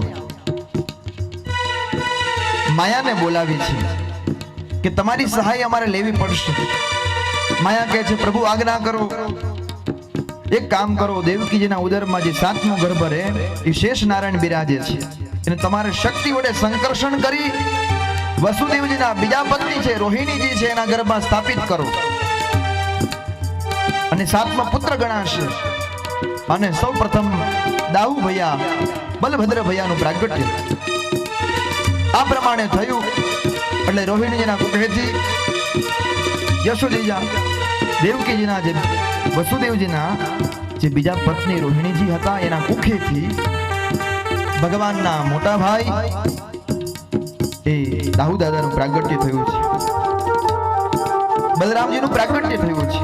માયાને બોલાવી છે કે તમારી સહાય અમારે લેવી પડશે. માયા કહે છે પ્રભુ આજ્ઞા કરો, એક કામ કરો, દેવકીજીના ઉદરમાં જે 7મો ગર્ભ રહે એ શેષ નારાયણ બિરાજે છે, એને તમારે શક્તિ વડે સંકર્ષણ કરી વસુદેવજીના બીજા પત્ની છે રોહિણીજી છે એના ગર્ભમાં સ્થાપિત કરો અને 7મા પુત્ર ગણાશે. અને સૌ પ્રથમ દાહુ ભૈયા બલભદ્ર ભૈયાનું પ્રાગટ્ય. આ પ્રમાણે થયું. એટલે રોહિણીજીના કુખેથી યશોદીજા દેવકીજીના જે વસુદેવજીના જે બીજા પત્ની રોહિણીજી હતા એના કુખેથી ભગવાનના મોટા ભાઈ એ દાહુ દાદાનું પ્રાગટ્ય થયું છે. બલરામજીનું પ્રાગટ્ય થયું છે.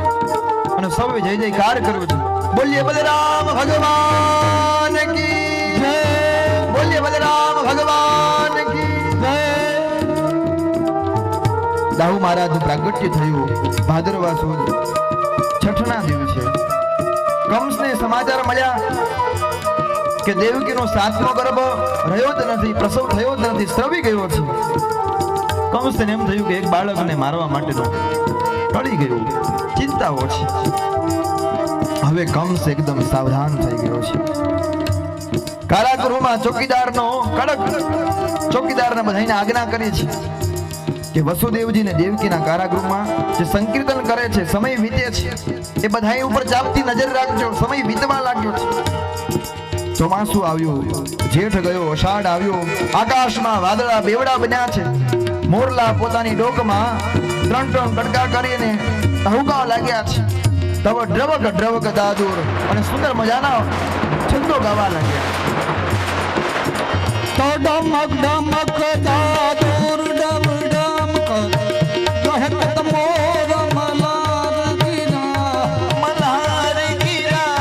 અને સૌએ જય જયકાર કર્યો છે. બોલીએ બલરામ ભગવાન કી જય, બોલીએ બલરામ ભગવાન કી જય. દાહુ મહારાજનું પ્રાગટ્ય થયું ભાદરવા સુદ 6ના દિવસે. કંસને સમાચાર મળ્યા કે દેવકીનો 7મો ગર્ભ રહ્યો જ નથી, પ્રસવ થયો જ નથી, સ્રવી ગયો છે. કંસને એમ થયું કે એક બાળકને મારવા માટેનું ટળી ગયું, ચિંતાઓ છે. હવે કંસ એકદમ સાવધાન થઈ ગયો છે. કારાગૃહમાં ચોકીદારને બધાને આજ્ઞા કરી છે કે વસુદેવજીને દેવકીના કારાગૃહમાં જે સંકીર્તન કરે છે, સમય વીતે છે, એ બધાય ઉપર ચાપતી નજર રાખજો. સમય વીતવા લાગ્યો છે. ચોમાસું આવ્યું, જેઠ ગયો, અષાઢ આવ્યો, આકાશમાં વાદળા બેવડા બન્યા છે. મોરલા પોતાની ડોકમાં 3 કડકા કરીને ટહુકા લાગ્યા છે. તવ ડ્રવક ડ્રવક દાદુર અને સુંદર મજાના છંદો ગાવા લાગ્યા. તો ડમક ડમક દાદુર ડમ ડમક કહત મોર મલાર ગીરા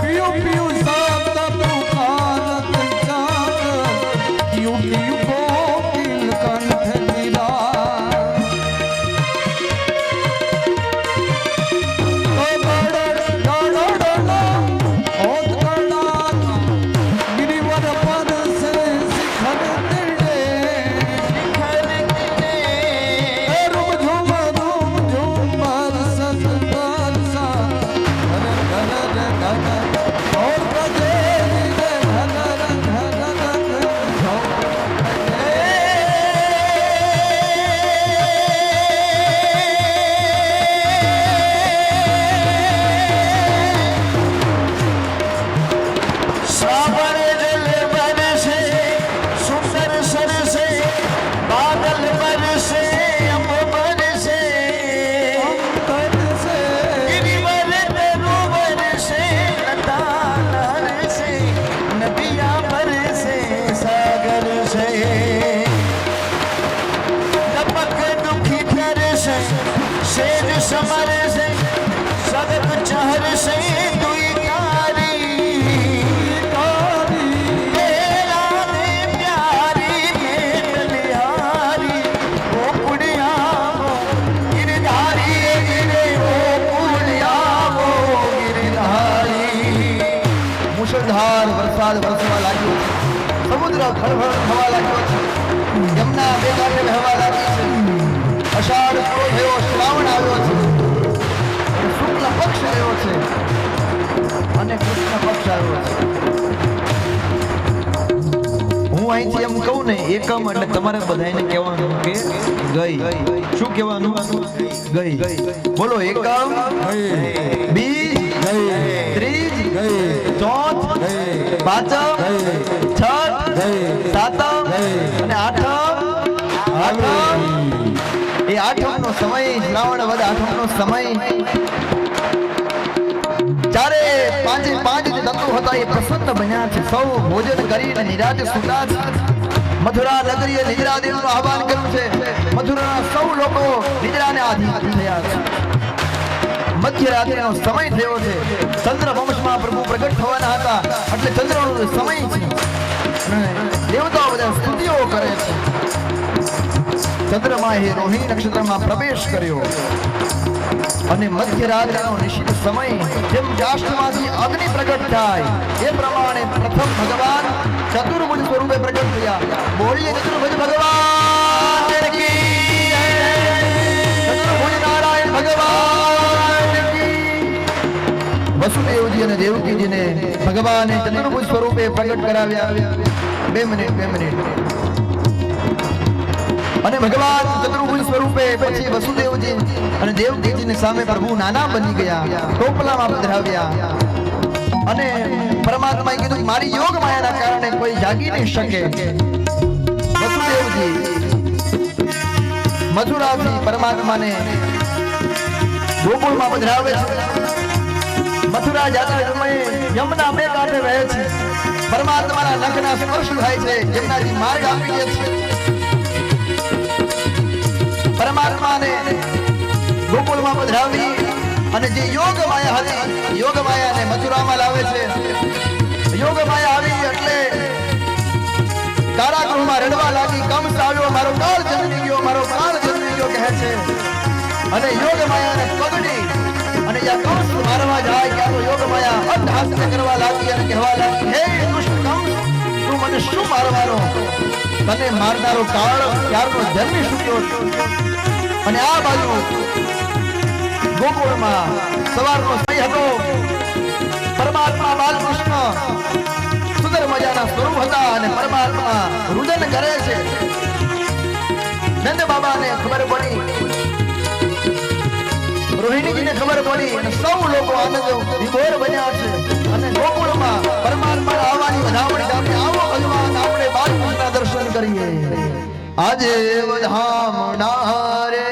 પિયુ પિયુ શબ્દ પુકારત જાગ યુ યુ કોકિલ ખળભળ થવા લાગ્યો છે, યમુના બે કાંઠે વહેવા લાગી છે, અષાઢ પૂરો થયો, શ્રાવણ આવ્યો છે, શુક્લ પક્ષ આવ્યો છે અને કૃષ્ણ પક્ષ આવ્યો છે. હું અહીંથી એમ કહું ને એકમ એટલે તમારે બધાને કહેવાનું કે ગઈ. શું કહેવાનું? ગઈ. બોલો એકમ, બીજ, ત્રીજ, ચોથ, પાંચમ, છઠ, સાતમ અને આઠમ. એ આઠમ નો સમય, શ્રાવણ વદ આઠમ નો સમય. ચારે પાંચે પાંચ જે તત્વો હતા એ પ્રસન્ન બન્યા છે. સૌ ભોજન કરીને નિરાતે સુતા છે. મથુરા નગરીએ નિદ્રા દેવનું આહવાન કર્યું છે. મથુરાના સૌ લોકો નિદ્રાને આધીન થયા છે. મધ્યરાત્રિનો સમય થયો છે. ચંદ્ર વંશમાં પ્રભુ પ્રગટ થવાના હતા એટલે ચંદ્રનો સમય છે. દેવતાઓ બધા સ્તુતિઓ કરે છે. ચંદ્રમાએ રોહિણી નક્ષત્રમાં પ્રવેશ કર્યો અને મધ્યરાત્રિનો નિશ્ચિત સમય જેમ જાષ્ટમાંથી અગ્નિ પ્રગટ થાય એ પ્રમાણે પ્રથમ ભગવાન ચતુર્ભુજ સ્વરૂપે પ્રગટ થયા. બોલીએ ચતુર્ભુજ ભગવાન કી જય. ચતુર્ભુજ નારાયણ ભગવાન કી. વસુદેવજી અને દેવકીજીને ભગવાને ચતુર્ભુજ સ્વરૂપે પ્રગટ કરાવ્યા. 2 મિનિટ. અને ભગવાન ચતુર્ભુજ સ્વરૂપે પછી વસુદેવજી અને દેવકીજીની સામે પ્રભુ નાના બની ગયા, ટોપલામાં પધરાવ્યા. અને પરમાત્માએ કીધું મારી યોગ માયાના કારણે કોઈ જાગી નહીં શકે. વસુદેવજી મથુરાથી પરમાત્માને ગોકુળમાં પધરાવે છે. મથુરા જાતા સમયે યમુના બે કાંઠે વહે છે. પરમાત્માના નખના સ્પર્શ થાય છે, જેમનાથી માર્ગ આપી દે છે. પરમાત્માને ગોકુળમાં પધરાવી અને જે યોગ માયા હતી યોગ માયાને મથુરામાં લાવે છે. યોગ માયા આવી એટલે કારાગૃહમાં રડવા લાગી. કંસ આવ્યો, મારો કાળ જન્મી ગયો, મારો કાળ જન્મી ગયો કહે છે. અને યોગ માયાને પકડી અને જ્યાં કંસ મારવા જાય ત્યાં તો યોગ માયા અટ્ટહાસ્ય કરવા લાગી અને કહેવા લાગી, હે દુષ્ટ કંસ, તું મને શું મારવાનો? તને મારનારો કાળ ક્યારનો જન્મી ચૂક્યો છે. અને આ બાજુ ગોકુળમાં સવારનો સમય હતો. પરમાત્મા બાલકૃષ્ણ સુંદર મજાના સ્વરૂપ હતા અને પરમાત્મા રુદન કરે છે. નંદ બાબાને ખબર પડી, રોહિણીજીને ખબર પડી અને સૌ લોકો આનંદ વિભોર બન્યા છે. અને ગોકુળમાં પરમાત્મા આવવાની વધામણી ગામે, આવો ભગવાન આપણે બાલકૃષ્ણના દર્શન કરીએ. આજે વધામણા રે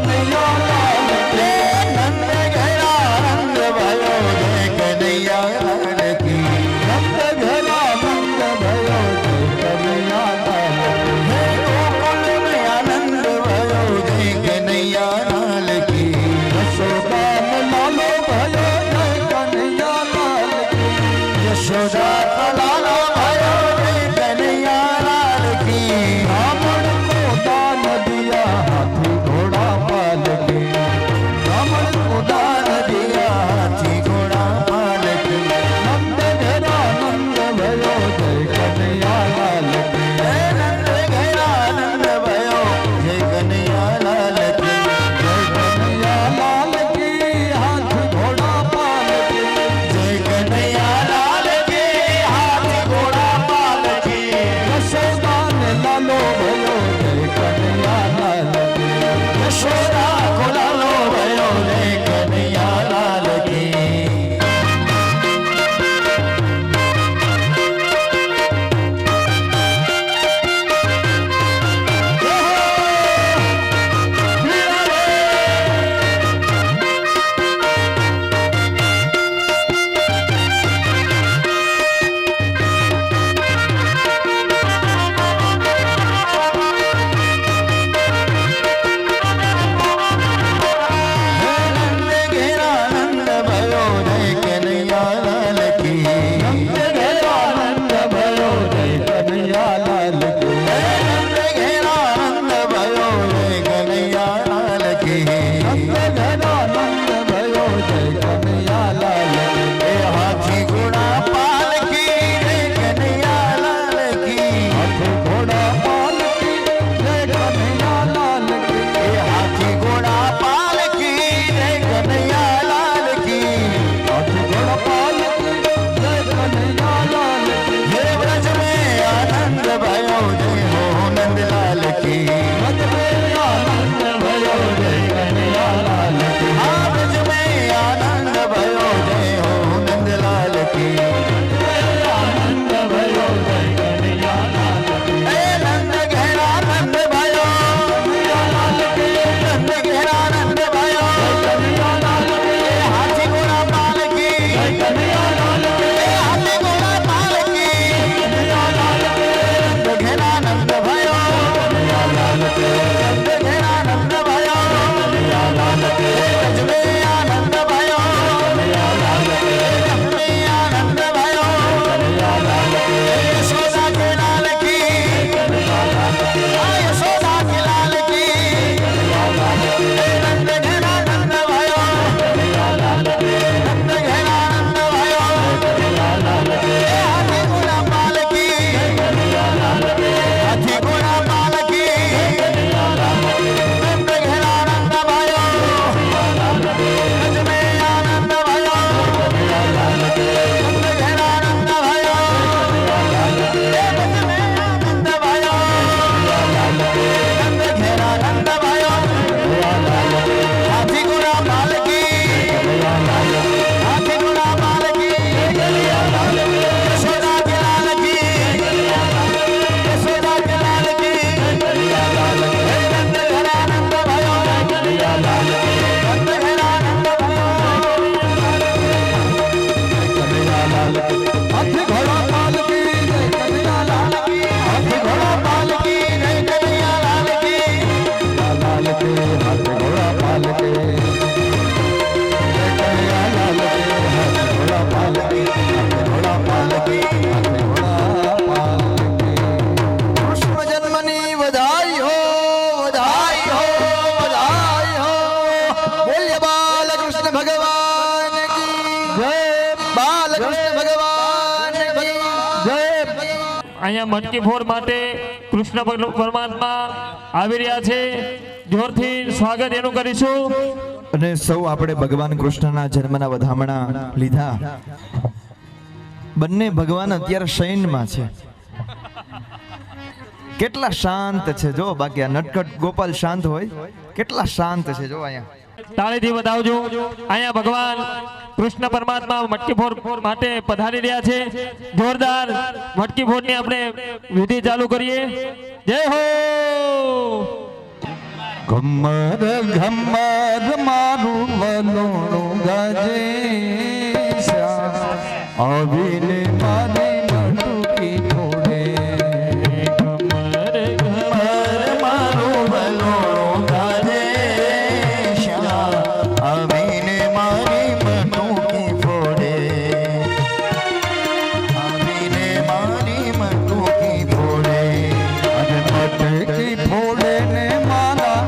कन्हैया लाल की नंद घरा नंद भयो जय कन्हैया लाल की नंद घरा नंद भयो जय कन्हैया लाल की गोकुल में आनंद भयो जय कन्हैया लाल की यशोदा में लालो भयो जय कन्हैया लाल की यशोदा का लाला भयो जय कन्हैया लाल की रावण को दान दिया हाथी घोड़ा पाल के रावण को दान दिया हाथी घोड़ा पाल की नंद घरा नंद भयो जय कन्हैया लाल की नंद घरा नंद भयो जय कन्हैया लाल की जय कन्हैया लाल की हाथी घोड़ा पाल के जय कन्हैया लाल की हाथी घोड़ा पाल की यशोदा ने लालो भयो जय कन्हैया लाल की यशोदा को लालो भयो जय कन्हैया लाल की नंद घेरा नंद भयो जय कन्हैया लाल की नंद घरा नंद भयो जय कन्हैया लाल की नंद घेरा नंद भयो जय कन्हैया लाल की नंद घरा नंद भयो जय कन्हैया लाल की ए हाथी घोड़ा पाल की जय कन्हैया लाल की हाथी घोड़ा पाल की जय कन्हैया लाल की ए हाथी घोड़ा पाल की जय कन्हैया लाल की हाथी घोड़ा पाल की जय कन्हैया लाल की हे ब्रज में आनंद भयो जय हो नंद लाल की ब्रज में आनंद भयो जय कन्हैया लाल की हाँ ब्रज में आनंद भयो जय हो नंद लाल की आनंद भयो जय कन्हैया लाल की ए नंद घेरा नंद भयो कन्हैया लाल की नंद घेरा नंद भयो कन्हैया लाल की ए हाथी घोड़ा पाल की जय कन्हैया लाल की ए हाथी घोड़ा पाल की कन्हैया लाल की नंद घेरा नंद भयो कन्हैया लाल की नंद घेरा नंद भयो कन्हैया लाल की ब्रज में आनंद भयो कन्हैया लाल की ब्रज में आनंद भयो कन्हैया लाल की यशोदा के लाल की कन्हैया लाल की हाँ यशोदा के लाल की कन्हैया लाल की नंद घेरा नंद भयो कन्हैया लाल की नंद घेरा नंद भयो कन्हैया लाल की ए हाथी घोड़ा पाल की कन्हैया लाल की हाथी घोड़ा पाल की कन्हैया लाल की नंद घेरा नंद भयो ब्रज में आनंद भयो कन्हैया लाल की नंद घेरा नंद भयो कन्हैया लाल की ए ब्रज में आनंद भयो लाल की नंद घेरा नंद भयो कन्हैया लाल की हाथी घोड़ा पाल की कन्हैया लाल की हाथी घोड़ा पाल की कन्हैया लाल की यशोदा के लाल की यशोदा के लाल की कन्हैया लाल की हे नंद घेरा नंद भयो कन्हैया लाल की नंद घेरा नंद भयो कन्हैया लाल की हाथी घोड़ा पाल की जय कन्हैया लाल की हाथी घोड़ा पाल की जय कन्हैया लाल की लाल की हाथी घोड़ा पाल के जय कन्हैया लाल की हाथी घोड़ा पाल के हाथी घोड़ा पाल के हाथी घोड़ा पाल के कृष्ण जन्मनी बधाई हो बधाई हो बधाई हो बोलिए बाल कृष्ण भगवान की जय बाल कृष्ण भगवान की जय અહીંયા મટકી ફોડ માટે કૃષ્ણ પરમાત્મા આવી રહ્યા છે જોરથી સ્વાગત એનું કરીશું અને સૌ આપણે ભગવાન કૃષ્ણના જન્મના વધામણા લીધા બંને ભગવાન અત્યારે શયનમાં છે કેટલા શાંત છે જો બાકી આ નટખટ ગોપાલ શાંત હોય કેટલા શાંત છે જો અહીંયા તાળીથી વધાવજો અહીંયા ભગવાન કૃષ્ણ પરમાત્મા મટકી ફોડ માટે પધારી રહ્યા છે જોરદાર મટકી ફોડની આપણે વિધિ ચાલુ કરીએ જય હો ઘમર ઘમર મારું વલોણું ગાજે શ્યામ આવીને મારી મટુકી ફોડે ઘમર ઘમર મારું વલોણું ગાજે શ્યામ આવીને મારી મટુકી ફોડે આવીને મારી મટુકી ફોડે અને મટકી ફોડે ને મારા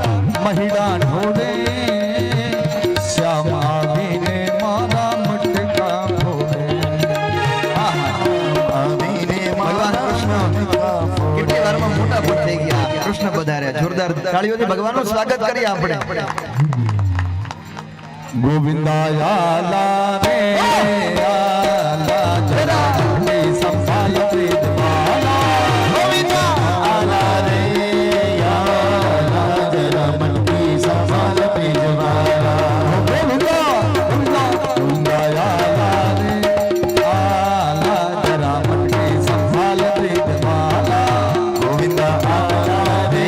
મહિડા ઢોળે શ્યામ આવીને મારા મટકા ફોડે આવીને ભગવાન કૃષ્ણ કેટલી વારમાં મોટા ભૂત થઈ ગયા. કૃષ્ણ પધાર્યા. જોરદાર તાળીઓથી ભગવાનનું સ્વાગત કરીએ આપણે. ગોવિંદાયા રે આલા જરા સંભાલ પ્રીતમાલા ગોવિંદા આલા રે યાલા જરા મટકી સંભાલ પ્રીતમાલા ગોવિંદાયા રે આલા જરા મટકી સંભાલ પ્રીતમાલા ગોવિંદા આલા રે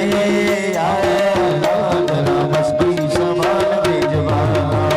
યાલા જરા મટકી સંભાલ પ્રીતમાલા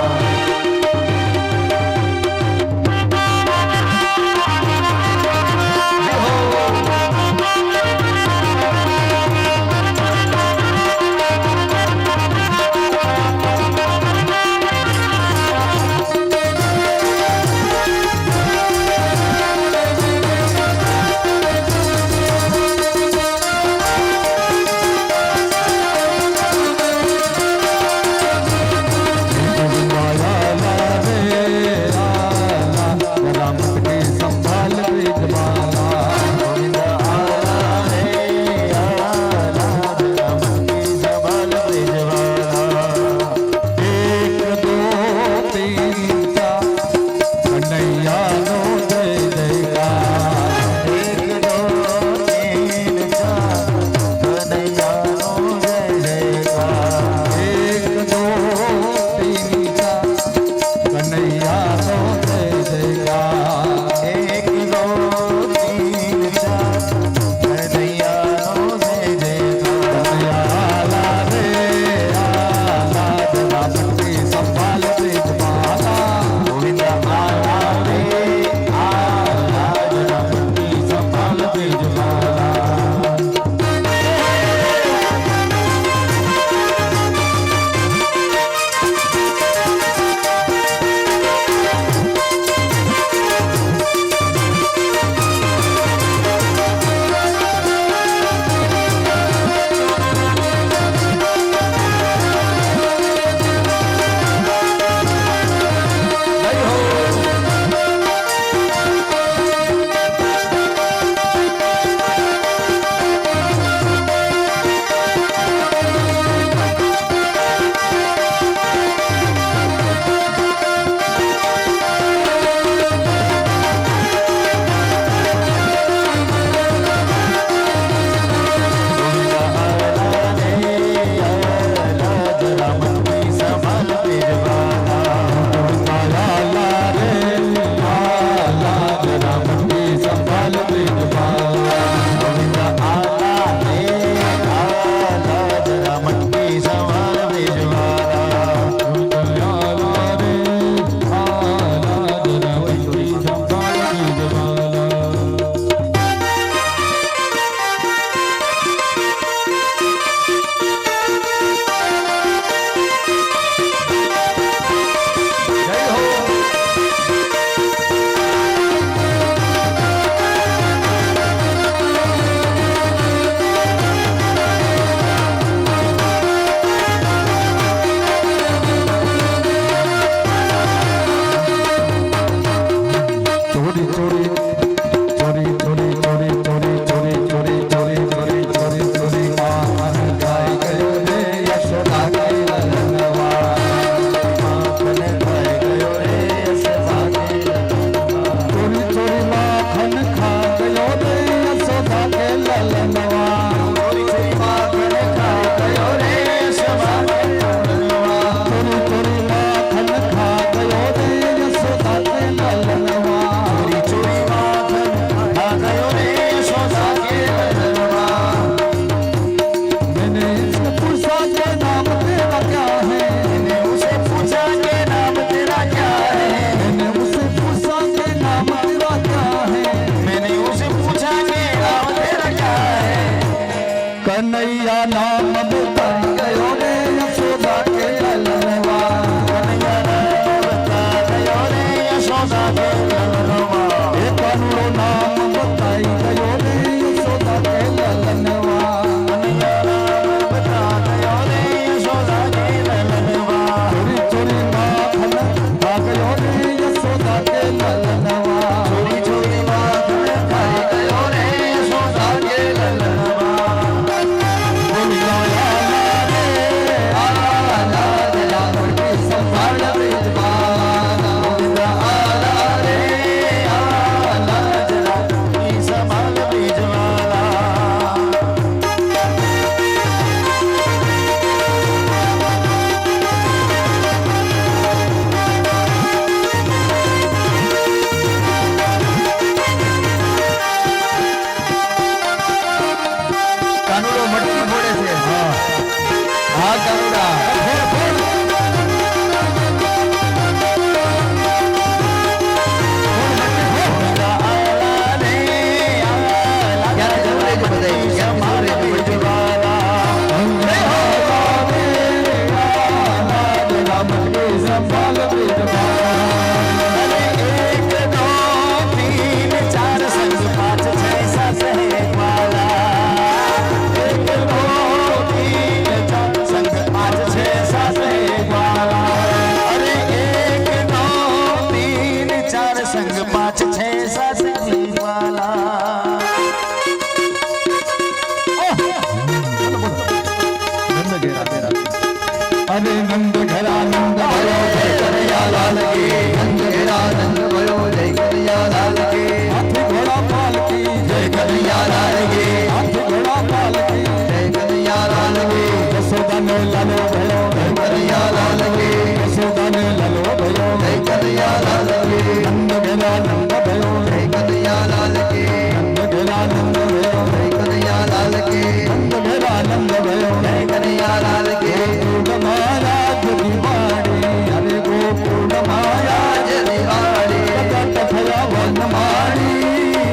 ઘેરાનંદ भयो જય કનૈયાલાલ કી નંદ ઘેરાનંદ भयो જય કનૈયાલાલ કી હાથી ઘોડા પાલકી જય કનૈયાલાલ કી હાથી ઘોડા પાલકી જય કનૈયાલાલ કી યશોદાને લાલો भयो જય કનૈયાલાલ કી યશોદાને લાલો भयो જય કનૈયાલાલ કી નંદ ઘેરાનંદ भयो જય કનૈયાલાલ કી નંદ ઘેરાનંદ भयो જય કનૈયાલાલ કી નંદ ઘેરાનંદ भयो જય કનૈયાલાલ કી ગોકુળ મહારાજ દિવાળી અરે ગોકુળ મહારાજ દિવાળી પ્રગટ થયા વનમાળી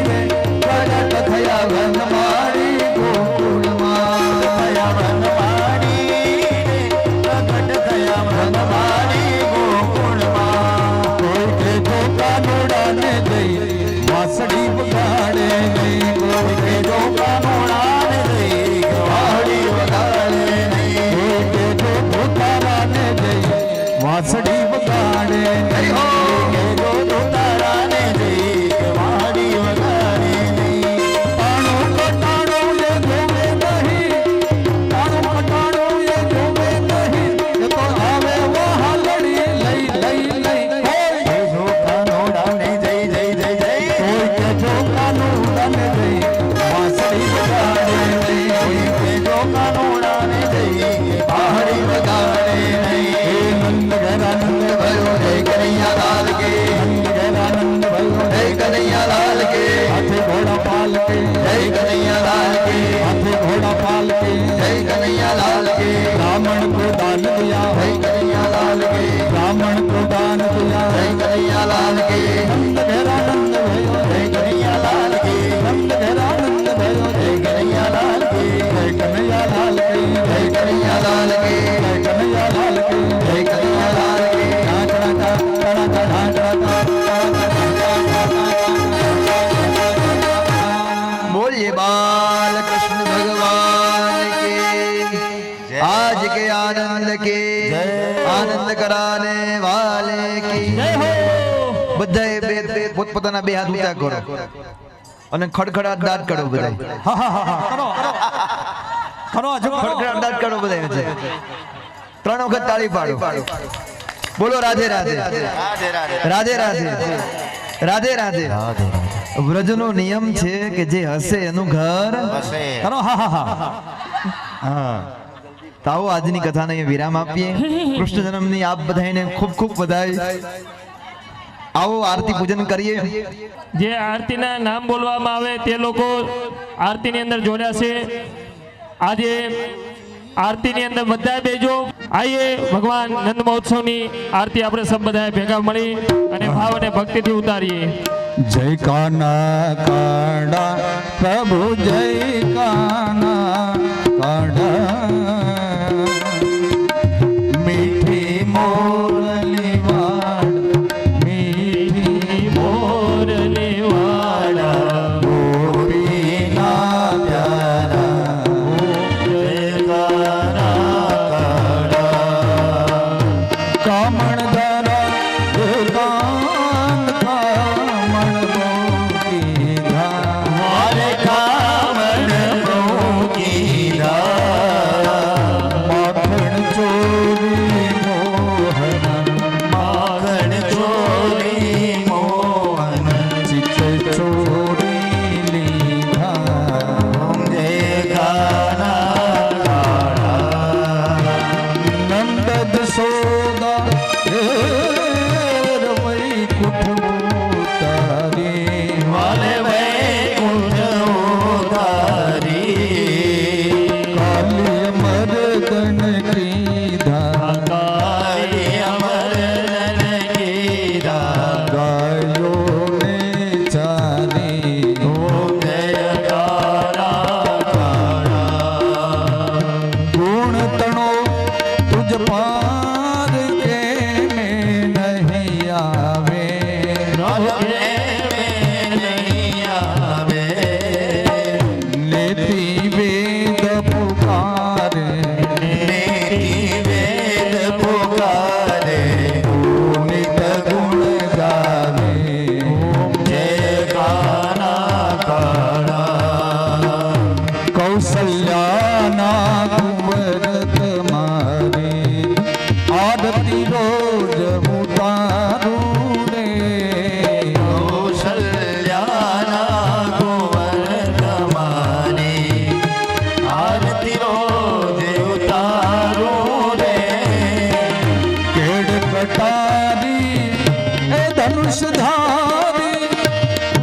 રે પ્રગટ થયા વનમાળી ગોકુળમાં થયા વનમાળી રે પ્રગટ થયા વનમાળી ગોકુળમાં કોઈ કે ગોકાનોડાને જઈ વાસળી વગાડે નહીં કોઈ કે ગોકાનોડાને જઈ વાસળી વગાડે નહીં કોઈ કે ગોતારાને જઈ વાસળી વગાડે નહીં કે ગોતારાને જઈ વાસળી વગાડે નહીં તાણો કટાણો એ જોવે નહીં તાણો કટાણો એ જોવે નહીં એ તો આવે વહાલડી લઈ લઈ લઈ કોઈ જોકાનોડાને જઈ જઈ જઈ જઈ કોઈ કે જોકાનોડાને જઈ વાસળી વગાડે નહીં કોઈ કે જોકાનોડાને જઈ વાસળી વગાડે નહીં નંદ ઘેરાનંદ भयो જય કનૈયાલાલ કી નંદ ઘેરાનંદ भयो જય કનૈયાલાલ કી હાથી ઘોડા પાલકી જય કનૈયાલાલ કી હાથી ઘોડા પાલકી જય કનૈયાલાલ કી બ્રાહ્મણ को दान दिया जय कन्हैयालाल की ब्राह्मण को दान दिया जय कन्हैयालाल की नंद घेरानंद भयो जय कन्हैयालाल की नंद घेरानंद भयो जय कन्हैयालाल की जय कन्हैयालाल की जय कन्हैयालाल की जय कन्हैयालाल की जय कन्हैयालाल की ढांकड़ा का ढांकड़ा बोलिए बाल कृष्ण भगवान के आज के आनंद के आनंद कराने वाले की બધાએ બે પોતપોતાના બે હાથ ઊંચા કરો અને ખડખડાટ દાંત કાઢો બધાય. હા હા હા કરો કરો હજુ ખડખડાટ દાંત કાઢો બધાય વચ્ચે. 3 વખત તાળી પાડો. બોલો રાધે રાધે રાધે રાધે રાધે રાધે. વ્રજનો નિયમ છે કે જે હસે એનું ઘર કરો હા હા હા હા. તો આવો આજની કથાને અહીંયા વિરામ આપીએ. કૃષ્ણ જન્મની આપ બધાને ખૂબ ખૂબ વધાઈ. आओ आरती पूजन करिए. જે આરતીના નામ બોલવામાં આવે તે લોકો આરતીની અંદર જોડ્યા છે. આજે આરતીની અંદર બધાએ બેજો. આઈએ ભગવાન નંદ મહોત્સવની આરતી આપણે સબ બધાએ ભેગા મળી અને ભાવ અને ભક્તિથી ઉતારીએ. जय काना काड़ा प्रभु जय काना काड़ा मीठी मोरली वाड़ मीठी મોરલી વાળા गोपी ना प्यारा जय काना काड़ा कामण धरा दुकान कामण मोकी धा मारे कामण मोकी धा આરતી રોજ હું તારું રે કૌશલ્યાના કુંવર તમારી આરતી રોજ ઉતારું રે કેડ કટારી એ ધનુષ ધારી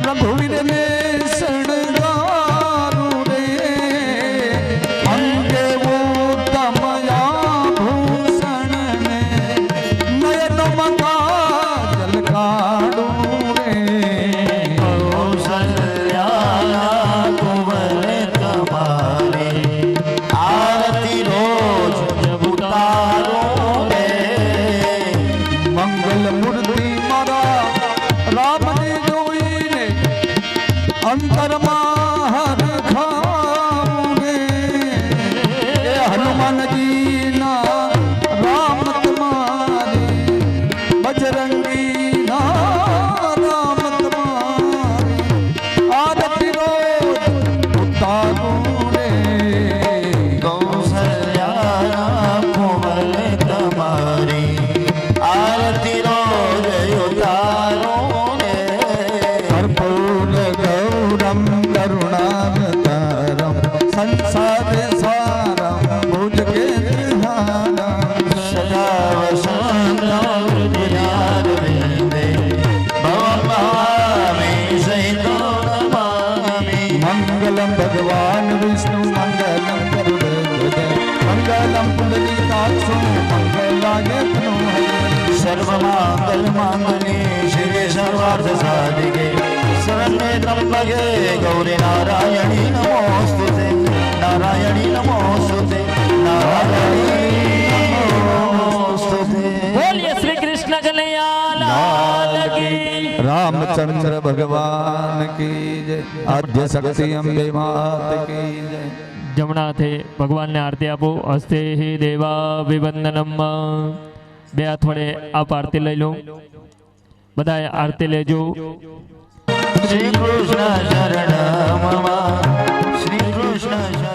રઘુવીર ને શણગારું રે અંગે ઉત્તમયા ભૂષણ ને નયન મકાજલ કાઢું રે કૌશલ્યાના કુંવર તમારી આરતી રોજ ઉતારું રે મંગલ મૂર્તિ મારા રામને જોઈને અંતરમાં હરખાવું રે એ હનુમાનજીના રામ તમારી બજરંગીના રામ તમારી આરતી રોજ ઉતારું રે કૌશલ્યાના કુંવર તમારી આરતી રોજ ઉતારું રે કર્પૂર ગૌરમ કરુણાવતારમ સંસાર સારમ ભુજગેન્દ્રહારમ સદા વસંતોર્ધ્યારવિંદે ભવભામી સહિતો નમામિ મંગલમ ભગવાન વિષ્ણુ મંગલમ ગરુડધ્વજ મંગલમ પુંડરીકાક્ષો મંગલાય તનો સર્વમાંગલ માંગલ્યે શિવે સર્વાર્થ સાધિકે શરણ્યે ત્રંબકે ગૌરી નારાયણી નમોસ્તુતે નારાયણી નમોસ્તુતે નારાયણી નમોસ્તુતે બોલીએ શ્રી કૃષ્ણ કનૈયા લાલ કી રામચંદ્ર ભગવાન કી જય આદ્ય શક્તિ અંબે માત કી જય જમણા હાથે ભગવાનને આરતી આપો હસ્તે હિ દેવાભિવંદનમ બે હાથ વડે આપ આરતી લઈ લો બધાએ આરતી લેજો શ્રી કૃષ્ણ શરણ મમ શ્રી કૃષ્ણ